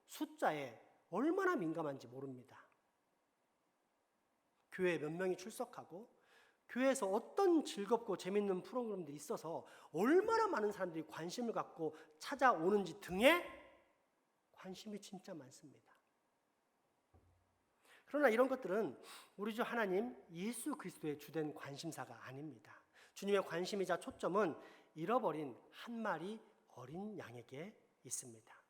숫자에 얼마나 민감한지 모릅니다. 교회에 몇 명이 출석하고 교회에서 어떤 즐겁고 재밌는 프로그램들이 있어서 얼마나 많은 사람들이 관심을 갖고 찾아오는지 등에 관심이 진짜 많습니다. 그러나 이런 것들은 우리 주 하나님 예수 그리스도의 주된 관심사가 아닙니다. 주님의 관심이자 초점은 잃어버린 한 마리 어린 양에게 있습니다.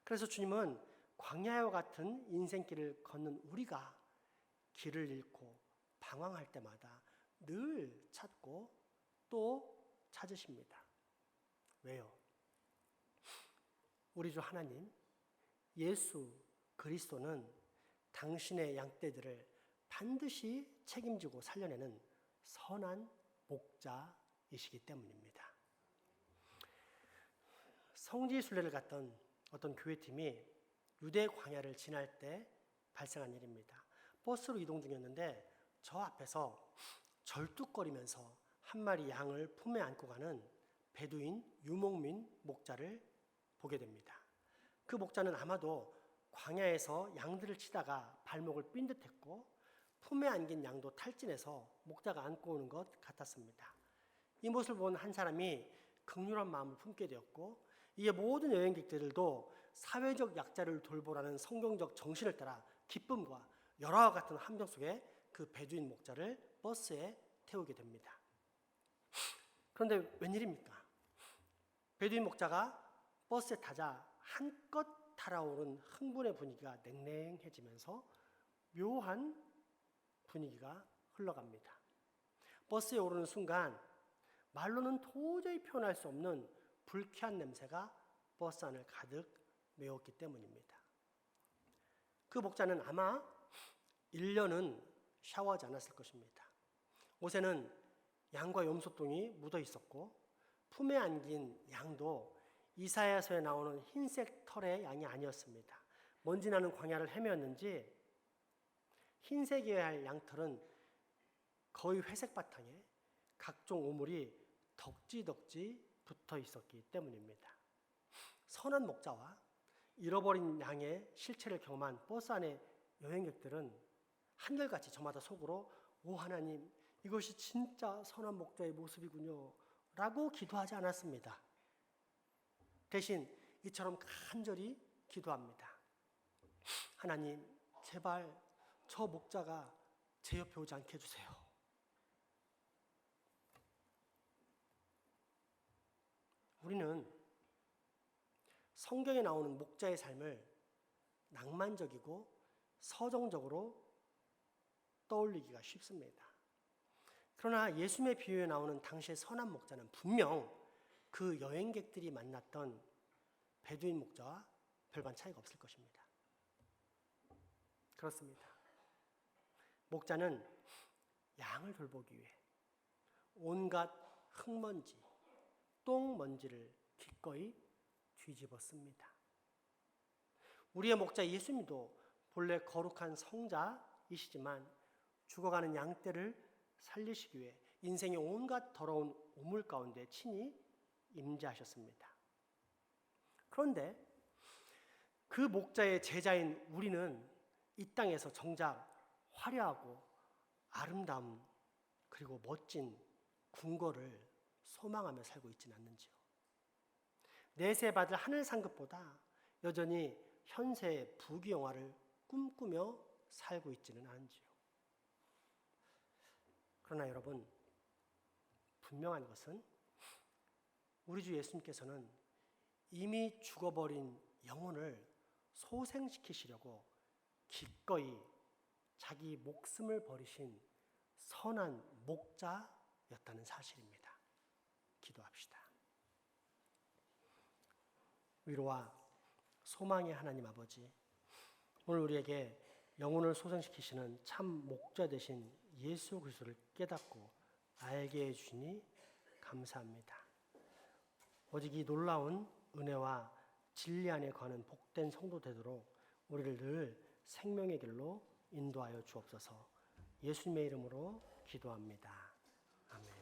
그래서 주님은 광야와 같은 인생길을 걷는 우리가 길을 잃고 방황할 때마다 늘 찾고 또 찾으십니다. 왜요? 우리 주 하나님 예수 그리스도는 당신의 양떼들을 반드시 책임지고 살려내는 선한 목자이시기 때문입니다. 성지 순례를 갔던 어떤 교회팀이 유대 광야를 지날 때 발생한 일입니다. 버스로 이동 중이었는데 저 앞에서 절뚝거리면서 한 마리 양을 품에 안고 가는 베두인 유목민 목자를 보게 됩니다. 그 목자는 아마도 광야에서 양들을 치다가 발목을 삔 듯했고 품에 안긴 양도 탈진해서 목자가 안고 오는 것 같았습니다. 이 모습을 본 한 사람이 긍휼한 마음을 품게 되었고 이에 모든 여행객들도 사회적 약자를 돌보라는 성경적 정신을 따라 기쁨과 열화와 같은 함정 속에 그 베두인 목자를 버스에 태우게 됩니다. 그런데 웬일입니까? 베두인 목자가 버스에 타자 한껏 달아오른 흥분의 분위기가 냉랭해지면서 묘한 분위기가 흘러갑니다. 버스에 오르는 순간 말로는 도저히 표현할 수 없는 불쾌한 냄새가 버스 안을 가득 메웠기 때문입니다. 그 목자는 아마 1년은 샤워하지 않았을 것입니다. 옷에는 양과 염소똥이 묻어 있었고 품에 안긴 양도 이사야서에 나오는 흰색 털의 양이 아니었습니다. 먼지 나는 광야를 헤매었는지 흰색이어야 할 양털은 거의 회색 바탕에 각종 오물이 덕지덕지 붙어 있었기 때문입니다. 선한 목자와 잃어버린 양의 실체를 경험한 버스 안의 여행객들은 한결같이 저마다 속으로 오 하나님 이것이 진짜 선한 목자의 모습이군요 라고 기도하지 않았습니다. 대신 이처럼 간절히 기도합니다. 하나님 제발 저 목자가 제 옆에 오지 않게 해주세요. 우리는 성경에 나오는 목자의 삶을 낭만적이고 서정적으로 떠올리기가 쉽습니다. 그러나 예수님의 비유에 나오는 당시의 선한 목자는 분명 그 여행객들이 만났던 베두인 목자와 별반 차이가 없을 것입니다. 그렇습니다. 목자는 양을 돌보기 위해 온갖 흙먼지, 똥먼지를 기꺼이 뒤집었습니다. 우리의 목자 예수님도 본래 거룩한 성자이시지만 죽어가는 양떼를 살리시기 위해 인생의 온갖 더러운 오물 가운데 친히 임재하셨습니다. 그런데 그 목자의 제자인 우리는 이 땅에서 정작 화려하고 아름다움 그리고 멋진 궁궐을 소망하며 살고 있지는 않는지요. 내세받을 하늘 상급보다 여전히 현세의 부귀영화를 꿈꾸며 살고 있지는 않지요. 그러나 여러분, 분명한 것은 우리 주 예수님께서는 이미 죽어버린 영혼을 소생시키시려고 기꺼이 자기 목숨을 버리신 선한 목자였다는 사실입니다. 기도합시다. 위로와 소망의 하나님 아버지, 오늘 우리에게 영혼을 소생시키시는 참 목자 되신 예수 그리스도를 깨닫고 알게 해주시니 감사합니다. 오직 이 놀라운 은혜와 진리 안에 거하는 복된 성도 되도록 우리를 늘 생명의 길로 인도하여 주옵소서. 예수님의 이름으로 기도합니다. 아멘.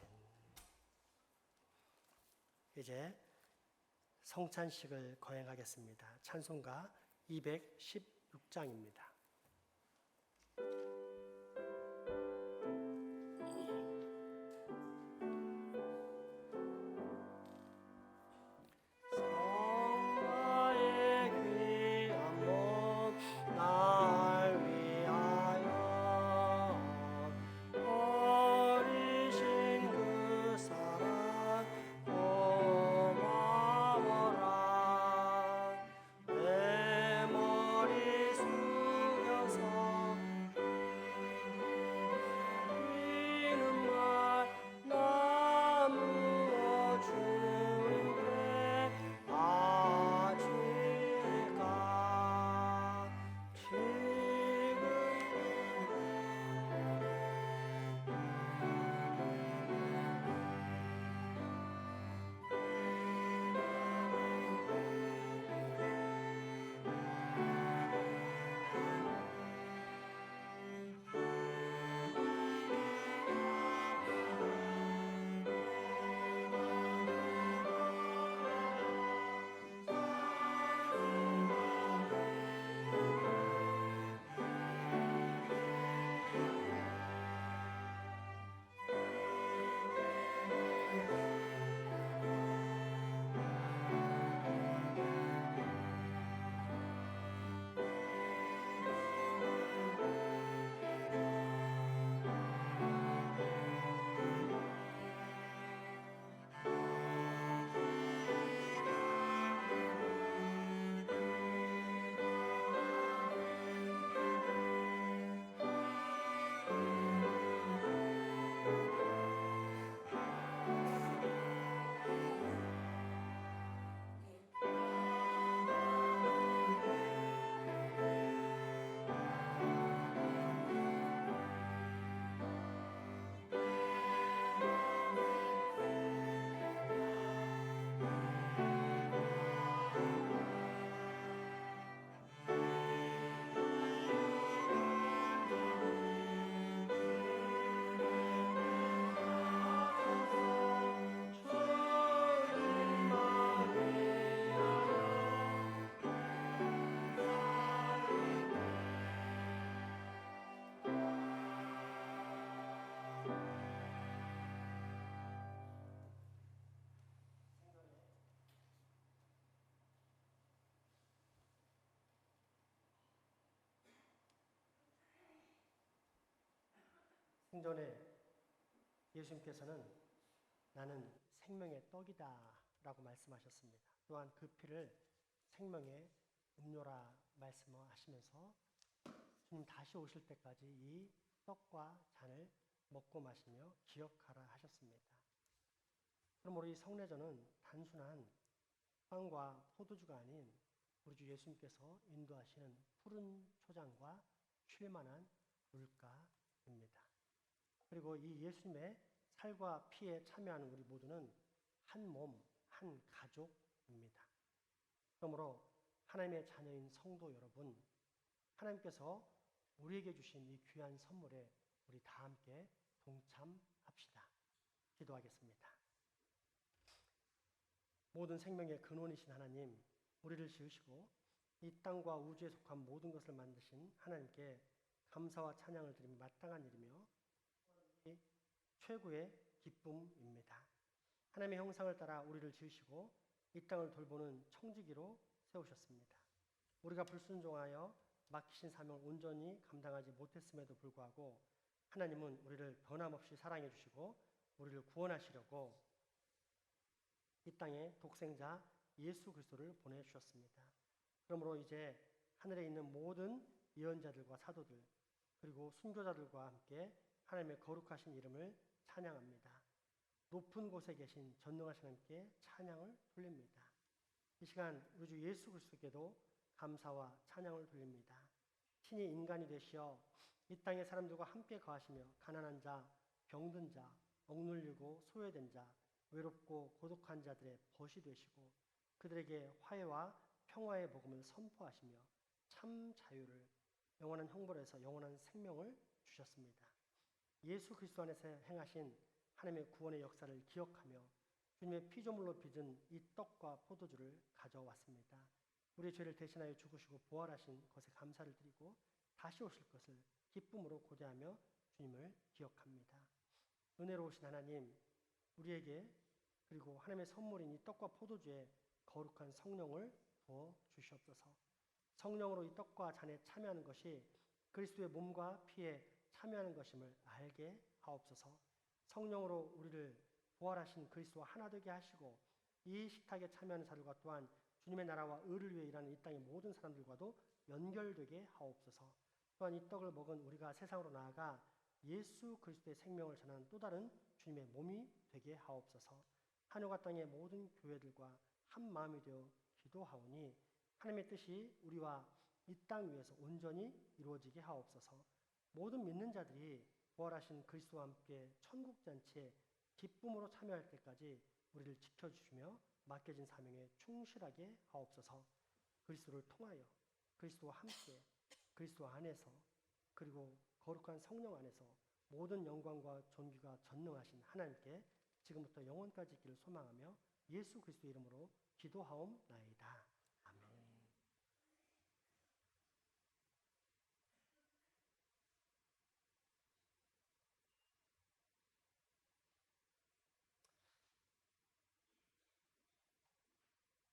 이제 성찬식을 거행하겠습니다. 찬송가 216장입니다. 생전에 예수님께서는 나는 생명의 떡이다 라고 말씀하셨습니다. 또한 그 피를 생명의 음료라 말씀하시면서 주님 다시 오실 때까지 이 떡과 잔을 먹고 마시며 기억하라 하셨습니다. 그러므로 이 성례전은 단순한 빵과 포도주가 아닌 우리 주 예수님께서 인도하시는 푸른 초장과 쉴만한 물가입니다. 그리고 이 예수님의 살과 피에 참여하는 우리 모두는 한 몸, 한 가족입니다. 그러므로 하나님의 자녀인 성도 여러분, 하나님께서 우리에게 주신 이 귀한 선물에 우리 다 함께 동참합시다. 기도하겠습니다. 모든 생명의 근원이신 하나님, 우리를 지으시고 이 땅과 우주에 속한 모든 것을 만드신 하나님께 감사와 찬양을 드리며 마땅한 일이며 최고의 기쁨입니다. 하나님의 형상을 따라 우리를 지으시고 이 땅을 돌보는 청지기로 세우셨습니다. 우리가 불순종하여 맡기신 사명을 온전히 감당하지 못했음에도 불구하고 하나님은 우리를 변함없이 사랑해 주시고 우리를 구원하시려고 이 땅에 독생자 예수 그리스도를 보내주셨습니다. 그러므로 이제 하늘에 있는 모든 예언자들과 사도들 그리고 순교자들과 함께 하나님의 거룩하신 이름을 찬양합니다. 높은 곳에 계신 전능하신 하나님께 찬양을 돌립니다. 이 시간 우리 주 예수 그리스도께도 감사와 찬양을 돌립니다. 신이 인간이 되시어 이 땅의 사람들과 함께 거하시며 가난한 자, 병든 자, 억눌리고 소외된 자, 외롭고 고독한 자들의 벗이 되시고 그들에게 화해와 평화의 복음을 선포하시며 참 자유를 영원한 형벌에서 영원한 생명을 주셨습니다. 예수 그리스도 안에서 행하신 하나님의 구원의 역사를 기억하며 주님의 피조물로 빚은 이 떡과 포도주를 가져왔습니다. 우리의 죄를 대신하여 죽으시고 부활하신 것에 감사를 드리고 다시 오실 것을 기쁨으로 고대하며 주님을 기억합니다. 은혜로우신 하나님, 우리에게 그리고 하나님의 선물인 이 떡과 포도주에 거룩한 성령을 부어 주시옵소서. 성령으로 이 떡과 잔에 참여하는 것이 그리스도의 몸과 피에 참여하는 것임을 알게 하옵소서. 성령으로 우리를 부활하신 그리스도와 하나 되게 하시고 이 식탁에 참여하는 자들과 또한 주님의 나라와 의를 위해 일하는 이 땅의 모든 사람들과도 연결되게 하옵소서. 또한 이 떡을 먹은 우리가 세상으로 나아가 예수 그리스도의 생명을 전하는 또 다른 주님의 몸이 되게 하옵소서. 하늘과 땅의 모든 교회들과 한 마음이 되어 기도하오니 하나님의 뜻이 우리와 이 땅 위에서 온전히 이루어지게 하옵소서. 모든 믿는 자들이 부활하신 그리스도와 함께 천국 잔치에 기쁨으로 참여할 때까지 우리를 지켜주시며 맡겨진 사명에 충실하게 하옵소서. 그리스도를 통하여 그리스도와 함께 그리스도 안에서 그리고 거룩한 성령 안에서 모든 영광과 존귀가 전능하신 하나님께 지금부터 영원까지 있기를 소망하며 예수 그리스도 이름으로 기도하옵나이다. 아멘.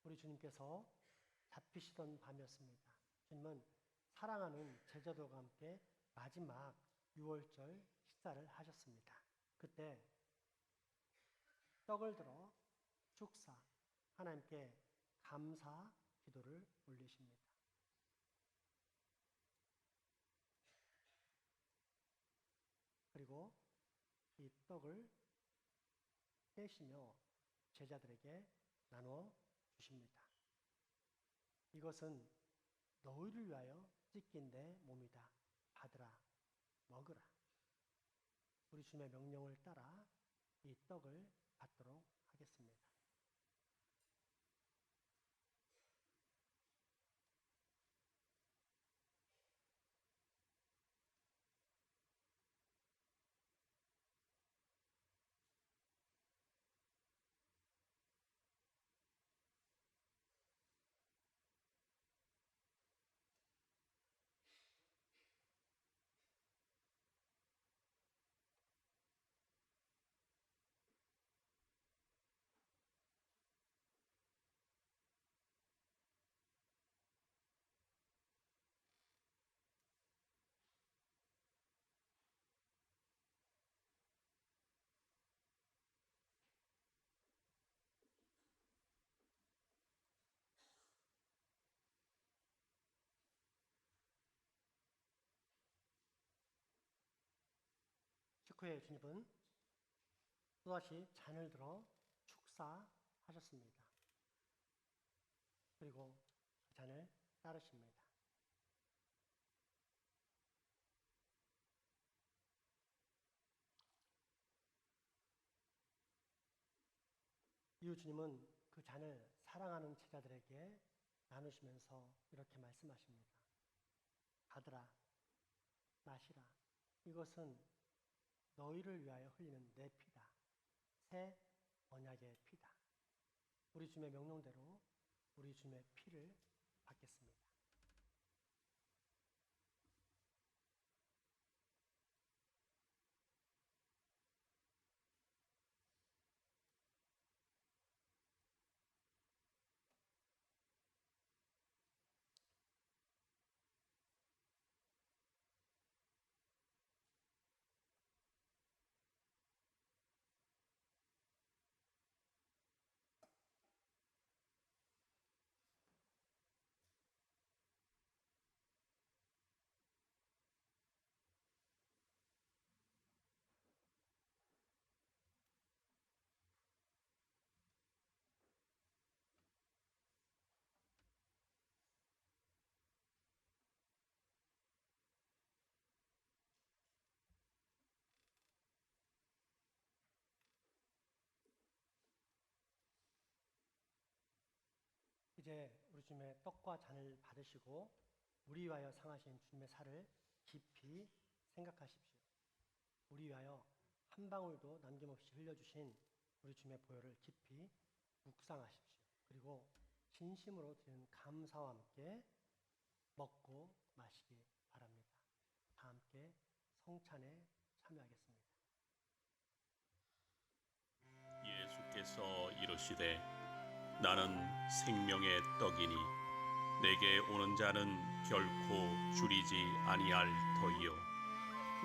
우리 주님께서 잡히시던 밤이었습니다. 주님은 사랑하는 제자들과 함께 마지막 유월절 식사를 하셨습니다. 그때 떡을 들어 축사, 하나님께 감사 기도를 올리십니다. 그리고 이 떡을 떼시며 제자들에게 나누어 주십니다. 이것은 너희를 위하여 찢긴 내 몸이다. 받으라, 먹으라. 우리 주님의 명령을 따라 이 떡을 받도록 하겠습니다. 식후에 주님은 또다시 잔을 들어 축사하셨습니다. 그리고 그 잔을 따르십니다. 이후 주님은 그 잔을 사랑하는 제자들에게 나누시면서 이렇게 말씀하십니다. 받으라, 마시라. 이것은 너희를 위하여 흘리는 내 피다. 새 언약의 피다. 우리 주님의 명령대로 우리 주님의 피를 받겠습니다. 이제 우리 주님의 떡과 잔을 받으시고 우리 위하여 상하신 주님의 살을 깊이 생각하십시오. 우리 위하여 한 방울도 남김없이 흘려주신 우리 주님의 보혈을 깊이 묵상하십시오. 그리고 진심으로 드리는 감사와 함께 먹고 마시기 바랍니다. 다 함께 성찬에 참여하겠습니다. 예수께서 이르시되 나는 생명의 떡이니 내게 오는 자는 결코 줄이지 아니할 터이요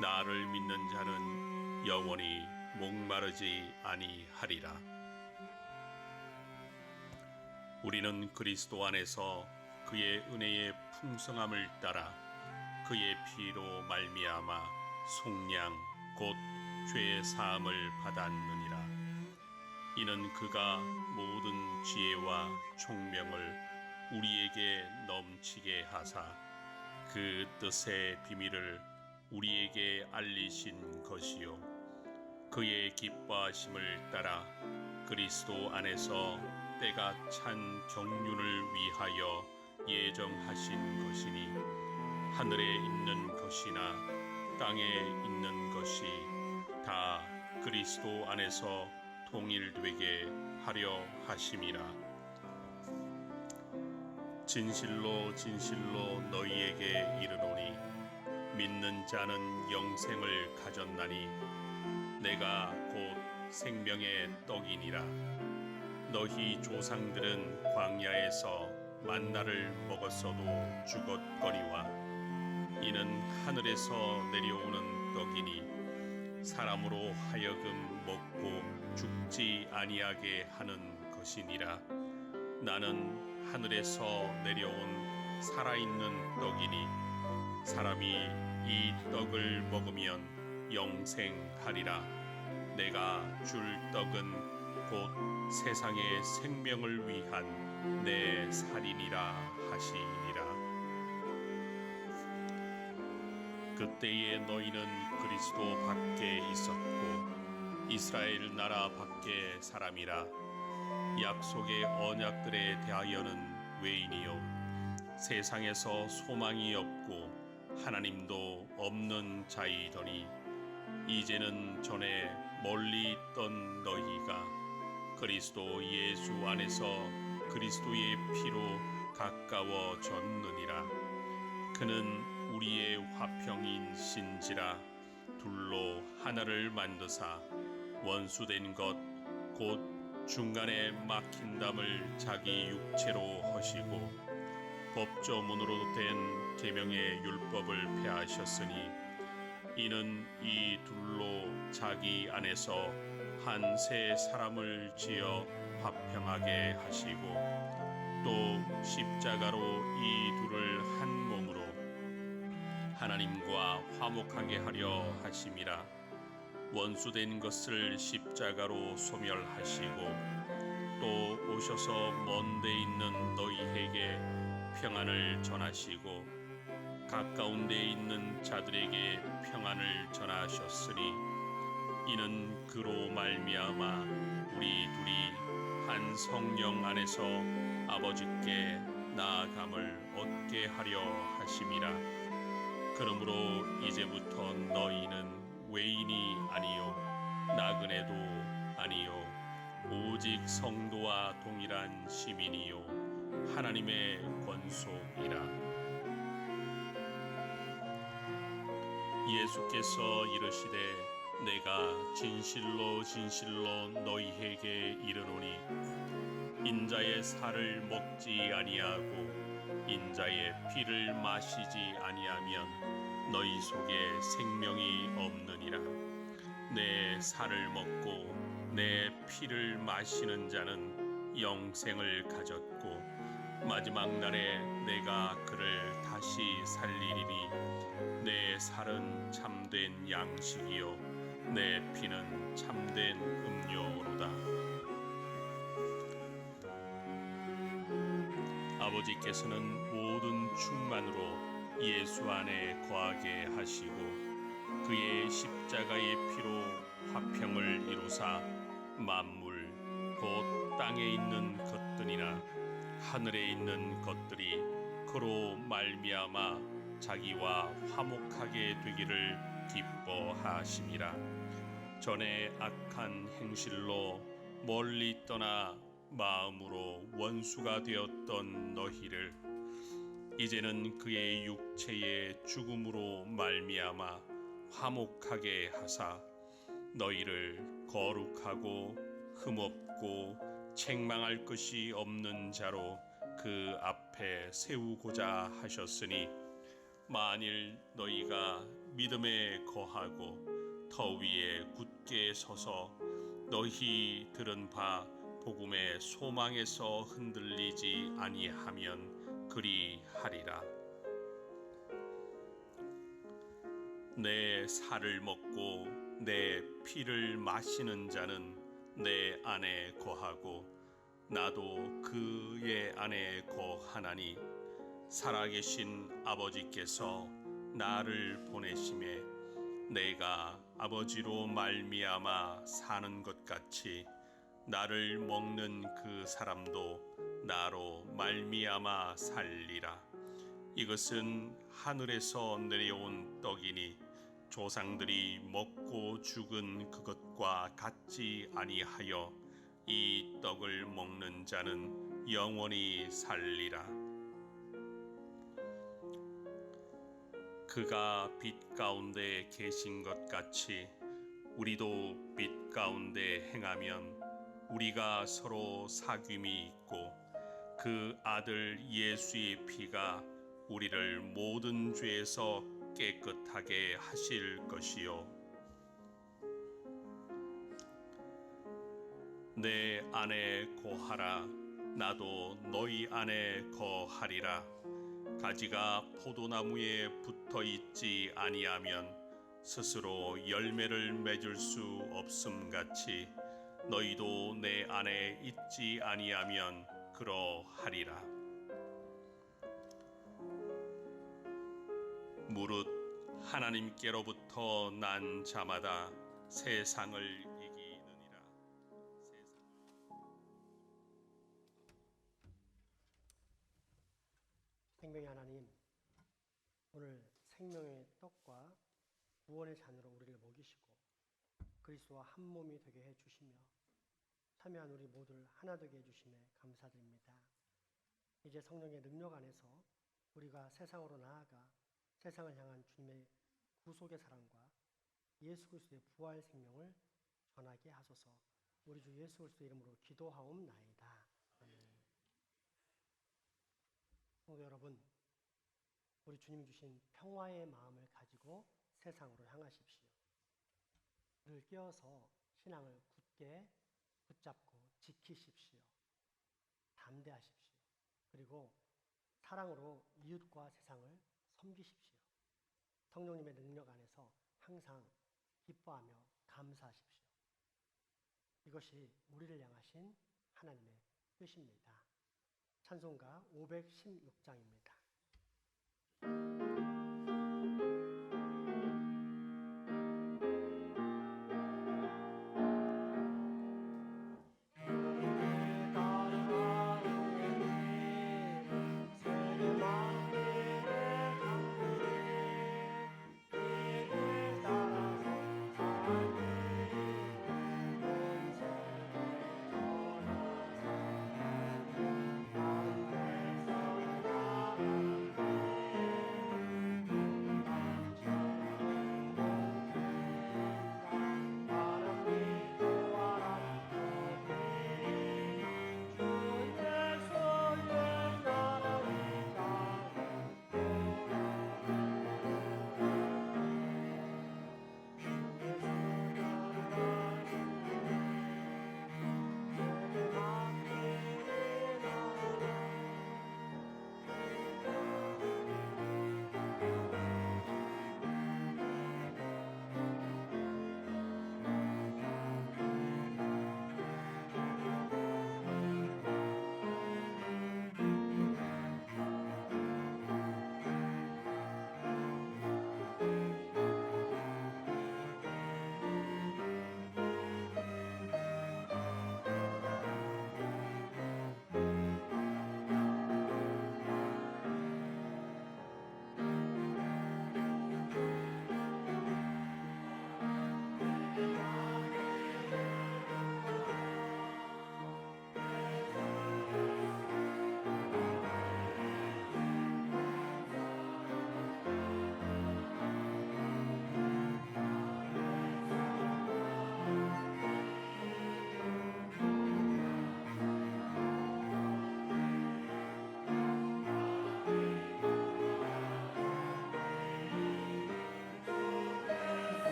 나를 믿는 자는 영원히 목마르지 아니하리라. 우리는 그리스도 안에서 그의 은혜의 풍성함을 따라 그의 피로 말미암아 속량 곧 죄의 사함을 받았느니라. 이는 그가 모든 지혜와 총명을 우리에게 넘치게 하사 그 뜻의 비밀을 우리에게 알리신 것이요 그의 기뻐하심을 따라 그리스도 안에서 때가 찬 경륜을 위하여 예정하신 것이니 하늘에 있는 것이나 땅에 있는 것이 다 그리스도 안에서 통일되게 하려 하심이라. 진실로 진실로 너희에게 이르노니 믿는 자는 영생을 가졌나니 내가 곧 생명의 떡이니라. 너희 조상들은 광야에서 만나를 먹었어도 죽었거니와 이는 하늘에서 내려오는 떡이니 사람으로 하여금 먹고 죽지 아니하게 하는 것이니라. 나는 하늘에서 내려온 살아있는 떡이니 사람이 이 떡을 먹으면 영생하리라. 내가 줄 떡은 곧 세상의 생명을 위한 내 살이니라 하시니라. 그때에 너희는 그리스도 밖에 있었고 이스라엘 나라 밖에 사람이라. 약속의 언약들에 대하여는 외인이요 세상에서 소망이 없고 하나님도 없는 자이더니 이제는 전에 멀리 있던 너희가 그리스도 예수 안에서 그리스도의 피로 가까워졌느니라. 그는 우리의 화평인 신지라. 둘로 하나를 만드사 원수된 것 곧 중간에 막힌 담을 자기 육체로 하시고 법조문으로 된 계명의 율법을 폐하셨으니 이는 이 둘로 자기 안에서 한 새 사람을 지어 화평하게 하시고 또 십자가로 이 둘을 한 몸으로 하나님과 화목하게 하려 하심이라. 원수된 것을 십자가로 소멸하시고 또 오셔서 먼 데 있는 너희에게 평안을 전하시고 가까운 데 있는 자들에게 평안을 전하셨으니 이는 그로 말미암아 우리 둘이 한 성령 안에서 아버지께 나아감을 얻게 하려 하심이라. 그러므로 이제부터 너희는 외인이 아니요 나그네도 아니요 오직 성도와 동일한 시민이요 하나님의 권속이라. 예수께서 이르시되 내가 진실로 진실로 너희에게 이르노니 인자의 살을 먹지 아니하고 인자의 피를 마시지 아니하면 너희 속에 생명이 없느니라. 내 살을 먹고 내 피를 마시는 자는 영생을 가졌고 마지막 날에 내가 그를 다시 살리리니 내 살은 참된 양식이요 내 피는 참된 음료로다. 아버지께서는 모든 충만으로 예수 안에 거하게 하시고 그의 십자가의 피로 화평을 이루사 만물 곧 땅에 있는 것들이나 하늘에 있는 것들이 그로 말미암아 자기와 화목하게 되기를 기뻐하심이라. 전에 악한 행실로 멀리 떠나 마음으로 원수가 되었던 너희를 이제는 그의 육체의 죽음으로 말미암아 화목하게 하사 너희를 거룩하고 흠없고 책망할 것이 없는 자로 그 앞에 세우고자 하셨으니, 만일 너희가 믿음에 거하고 터 위에 굳게 서서 너희 들은 바 복음의 소망에서 흔들리지 아니하면 그리하리라. 내 살을 먹고 내 피를 마시는 자는 내 안에 거하고 나도 그의 안에 거하나니, 살아계신 아버지께서 나를 보내심에 내가 아버지로 말미암아 사는 것 같이 나를 먹는 그 사람도 나로 말미암아 살리라. 이것은 하늘에서 내려온 떡이니 조상들이 먹고 죽은 그것과 같지 아니하여 이 떡을 먹는 자는 영원히 살리라. 그가 빛 가운데 계신 것 같이 우리도 빛 가운데 행하면 우리가 서로 사귐이 있고 그 아들 예수의 피가 우리를 모든 죄에서 깨끗하게 하실 것이요, 내 안에 거하라. 나도 너희 안에 거하리라. 가지가 포도나무에 붙어 있지 아니하면 스스로 열매를 맺을 수 없음 같이 너희도 내 안에 있지 아니하면 그러하리라. 무릇 하나님께로부터 난 자마다 세상을 이기느니라. 생명의 하나님, 오늘 생명의 떡과 구원의 잔으로 우리를 먹이시고 그리스도와 한 몸이 되게 해주시며 참여한 우리 모두를 하나 되게 해주심에 감사드립니다. 이제 성령의 능력 안에서 우리가 세상으로 나아가 세상을 향한 주님의 구속의 사랑과 예수 그리스도의 부활 생명을 전하게 하소서. 우리 주 예수 그리스도 이름으로 기도하옵나이다. 아멘. 성도 여러분, 우리 주님이 주신 평화의 마음을 가지고 세상으로 향하십시오. 늘 깨어서 신앙을 굳게 붙잡고 지키십시오. 담대하십시오. 그리고 사랑으로 이웃과 세상을 섬기십시오. 성령님의 능력 안에서 항상 기뻐하며 감사하십시오. 이것이 우리를 향하신 하나님의 뜻입니다. 찬송가 516장입니다.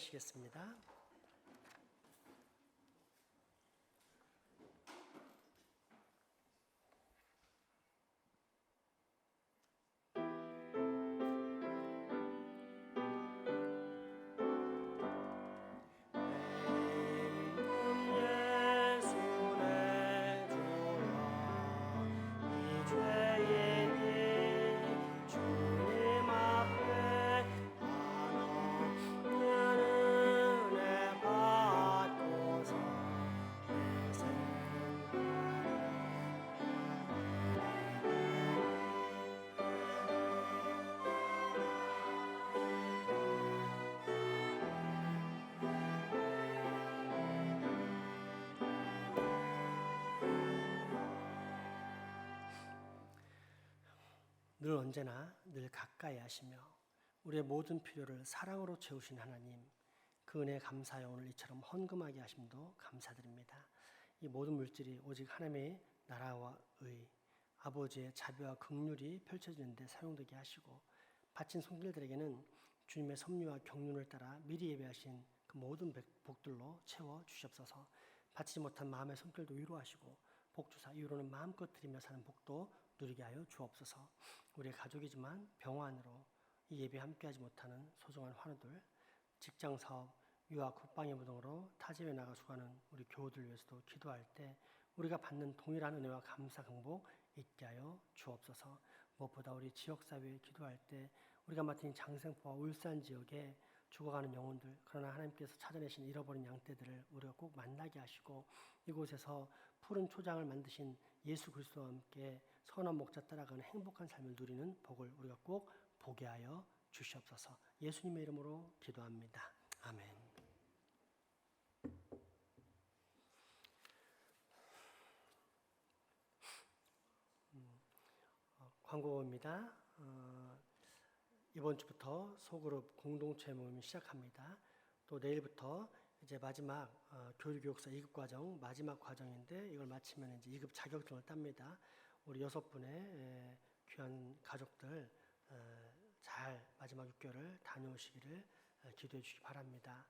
찬양하시겠습니다. 늘 언제나 늘 가까이 하시며 우리의 모든 필요를 사랑으로 채우신 하나님, 그 은혜 감사하여 오늘 이처럼 헌금하게 하심도 감사드립니다. 이 모든 물질이 오직 하나님의 나라와의 아버지의 자비와 긍휼이 펼쳐지는 데 사용되게 하시고, 바친 손길들에게는 주님의 섭리와 경륜을 따라 미리 예배하신 그 모든 복들로 채워 주시옵소서. 바치지 못한 마음의 손길도 위로하시고, 복주사 이후로는 마음껏 드리며 사는 복도 누리게 하여 주옵소서. 우리의 가족이지만 병환으로 이 예배에 함께하지 못하는 소중한 환우들, 직장사업, 유학, 국방의 무등으로 타지에 나가 수고하는 우리 교우들 위해서도 기도할 때 우리가 받는 동일한 은혜와 감사, 긍복 있게 하여 주옵소서. 무엇보다 우리 지역사회에 기도할 때 우리가 맡은 장생포와 울산 지역에 죽어가는 영혼들, 그러나 하나님께서 찾아내신 잃어버린 양떼들을 우리가 꼭 만나게 하시고, 이곳에서 푸른 초장을 만드신 예수 그리스도와 함께 선한 목자 따라가는 행복한 삶을 누리는 복을 우리가 꼭 보게 하여 주시옵소서. 예수님의 이름으로 기도합니다. 아멘. 광고입니다. 이번 주부터 소그룹 공동체 모임이 시작합니다. 또 내일부터 이제 마지막 교육교육사 2급 과정 마지막 과정인데, 이걸 마치면 이제 2급 자격증을 땁니다. 우리 6분의 귀한 가족들 잘 마지막 6개월을 다녀오시기를 기도해 주시기 바랍니다.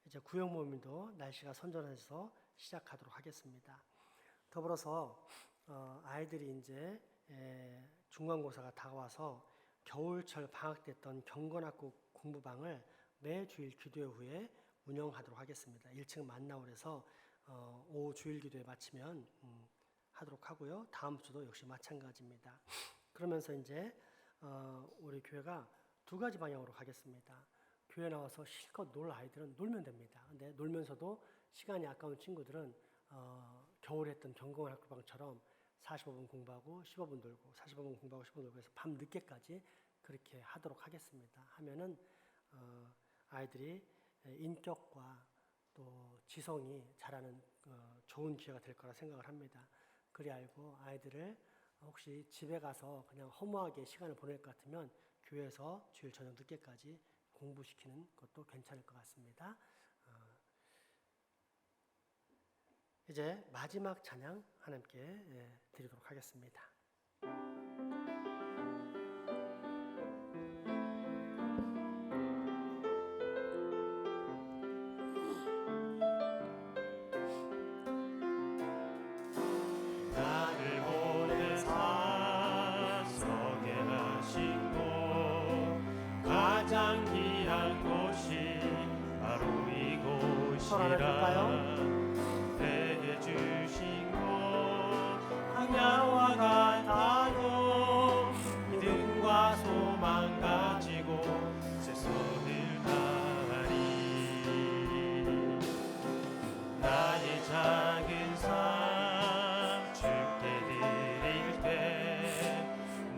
이제 구역 모임도 날씨가 선선해서 시작하도록 하겠습니다. 더불어서 아이들이 이제 중간고사가 다가와서 겨울철 방학됐던 경건학교 공부방을 매 주일 기도회 후에 운영하도록 하겠습니다. 1층 만나홀에서 오후 주일 기도회 마치면 하도록 하고요. 다음 주도 역시 마찬가지입니다. 그러면서 이제 우리 교회가 2가지 방향으로 가겠습니다. 교회 나와서 실컷 놀 아이들은 놀면 됩니다. 근데 놀면서도 시간이 아까운 친구들은 겨울에 했던 경건학교방처럼 45분 공부하고 15분 놀고, 45분 공부하고 15분 놀고 해서 밤 늦게까지 그렇게 하도록 하겠습니다. 하면은 아이들이 인격과 또 지성이 자라는 좋은 기회가 될 거라 생각을 합니다. 그리 알고 아이들을 혹시 집에 가서 그냥 허무하게 시간을 보낼 것 같으면 교회에서 주일 저녁 늦게까지 공부시키는 것도 괜찮을 것 같습니다. 이제 마지막 찬양 하나님께 드리도록 하겠습니다. 나를 보내사 서게 하신 곳, 가장 귀한 곳이 바로 이곳이라. 주신 곳 광야와 같아도 믿음과 소망 가지고 새 손을 다하리. 나의 작은 삶 주께 드릴 때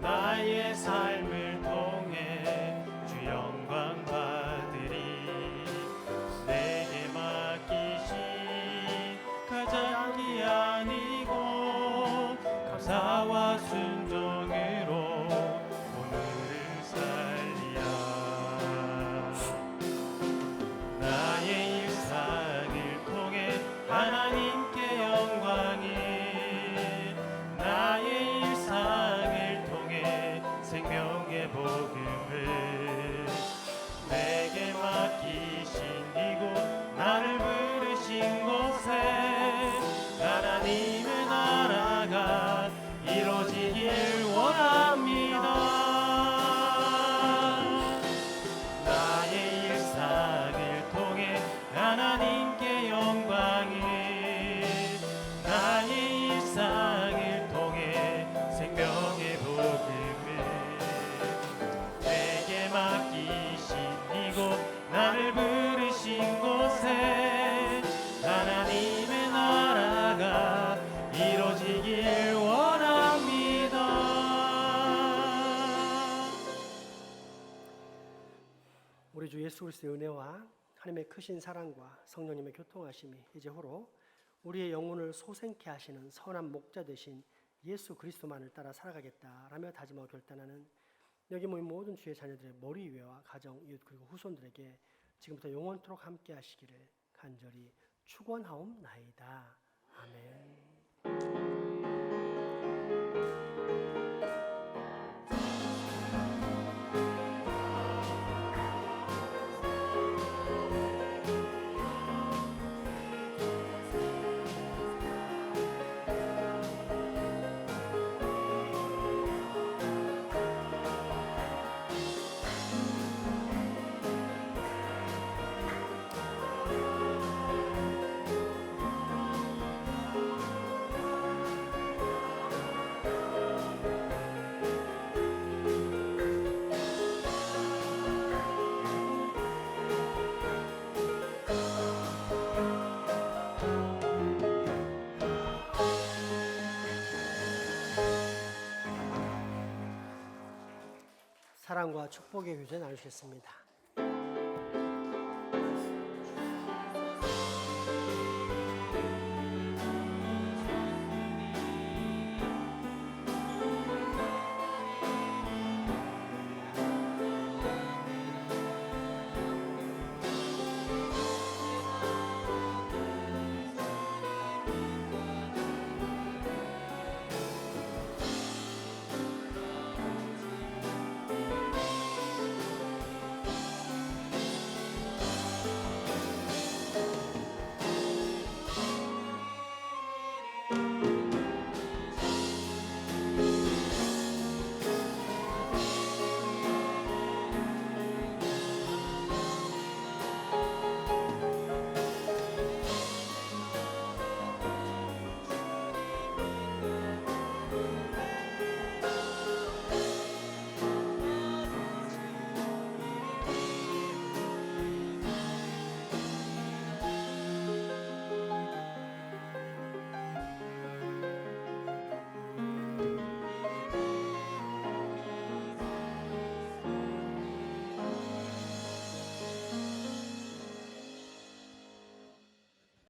나의 삶을 통해 주 영광 받으리. 내게 맡기신 가장 귀한 이곳, 감사와 순종으로 오늘을 살리라. 나의 일상을 통해 하나님께 영광이, 나의 일상을 통해 생명의 복음을 내게 맡기신 영광을 나의 일상을 통해 생명의 복음을 내게 맡기신 이곳 나를 부르신 곳에 하나님의 나라가 이루어지길 원합니다. 우리 주 예수 그리스도의 은혜와 하나님의 크신 사랑과 성령님의 교통하심이 이제후로 우리의 영혼을 소생케 하시는 선한 목자 되신 예수 그리스도만을 따라 살아가겠다라며 다짐하고 결단하는 여기 모인 모든 주의 자녀들의 머리 위와 가정, 이웃 그리고 후손들에게 지금부터 영원토록 함께 하시기를 간절히 축원하옵나이다. 아멘. 사랑과 축복의 교제 나누시겠습니다.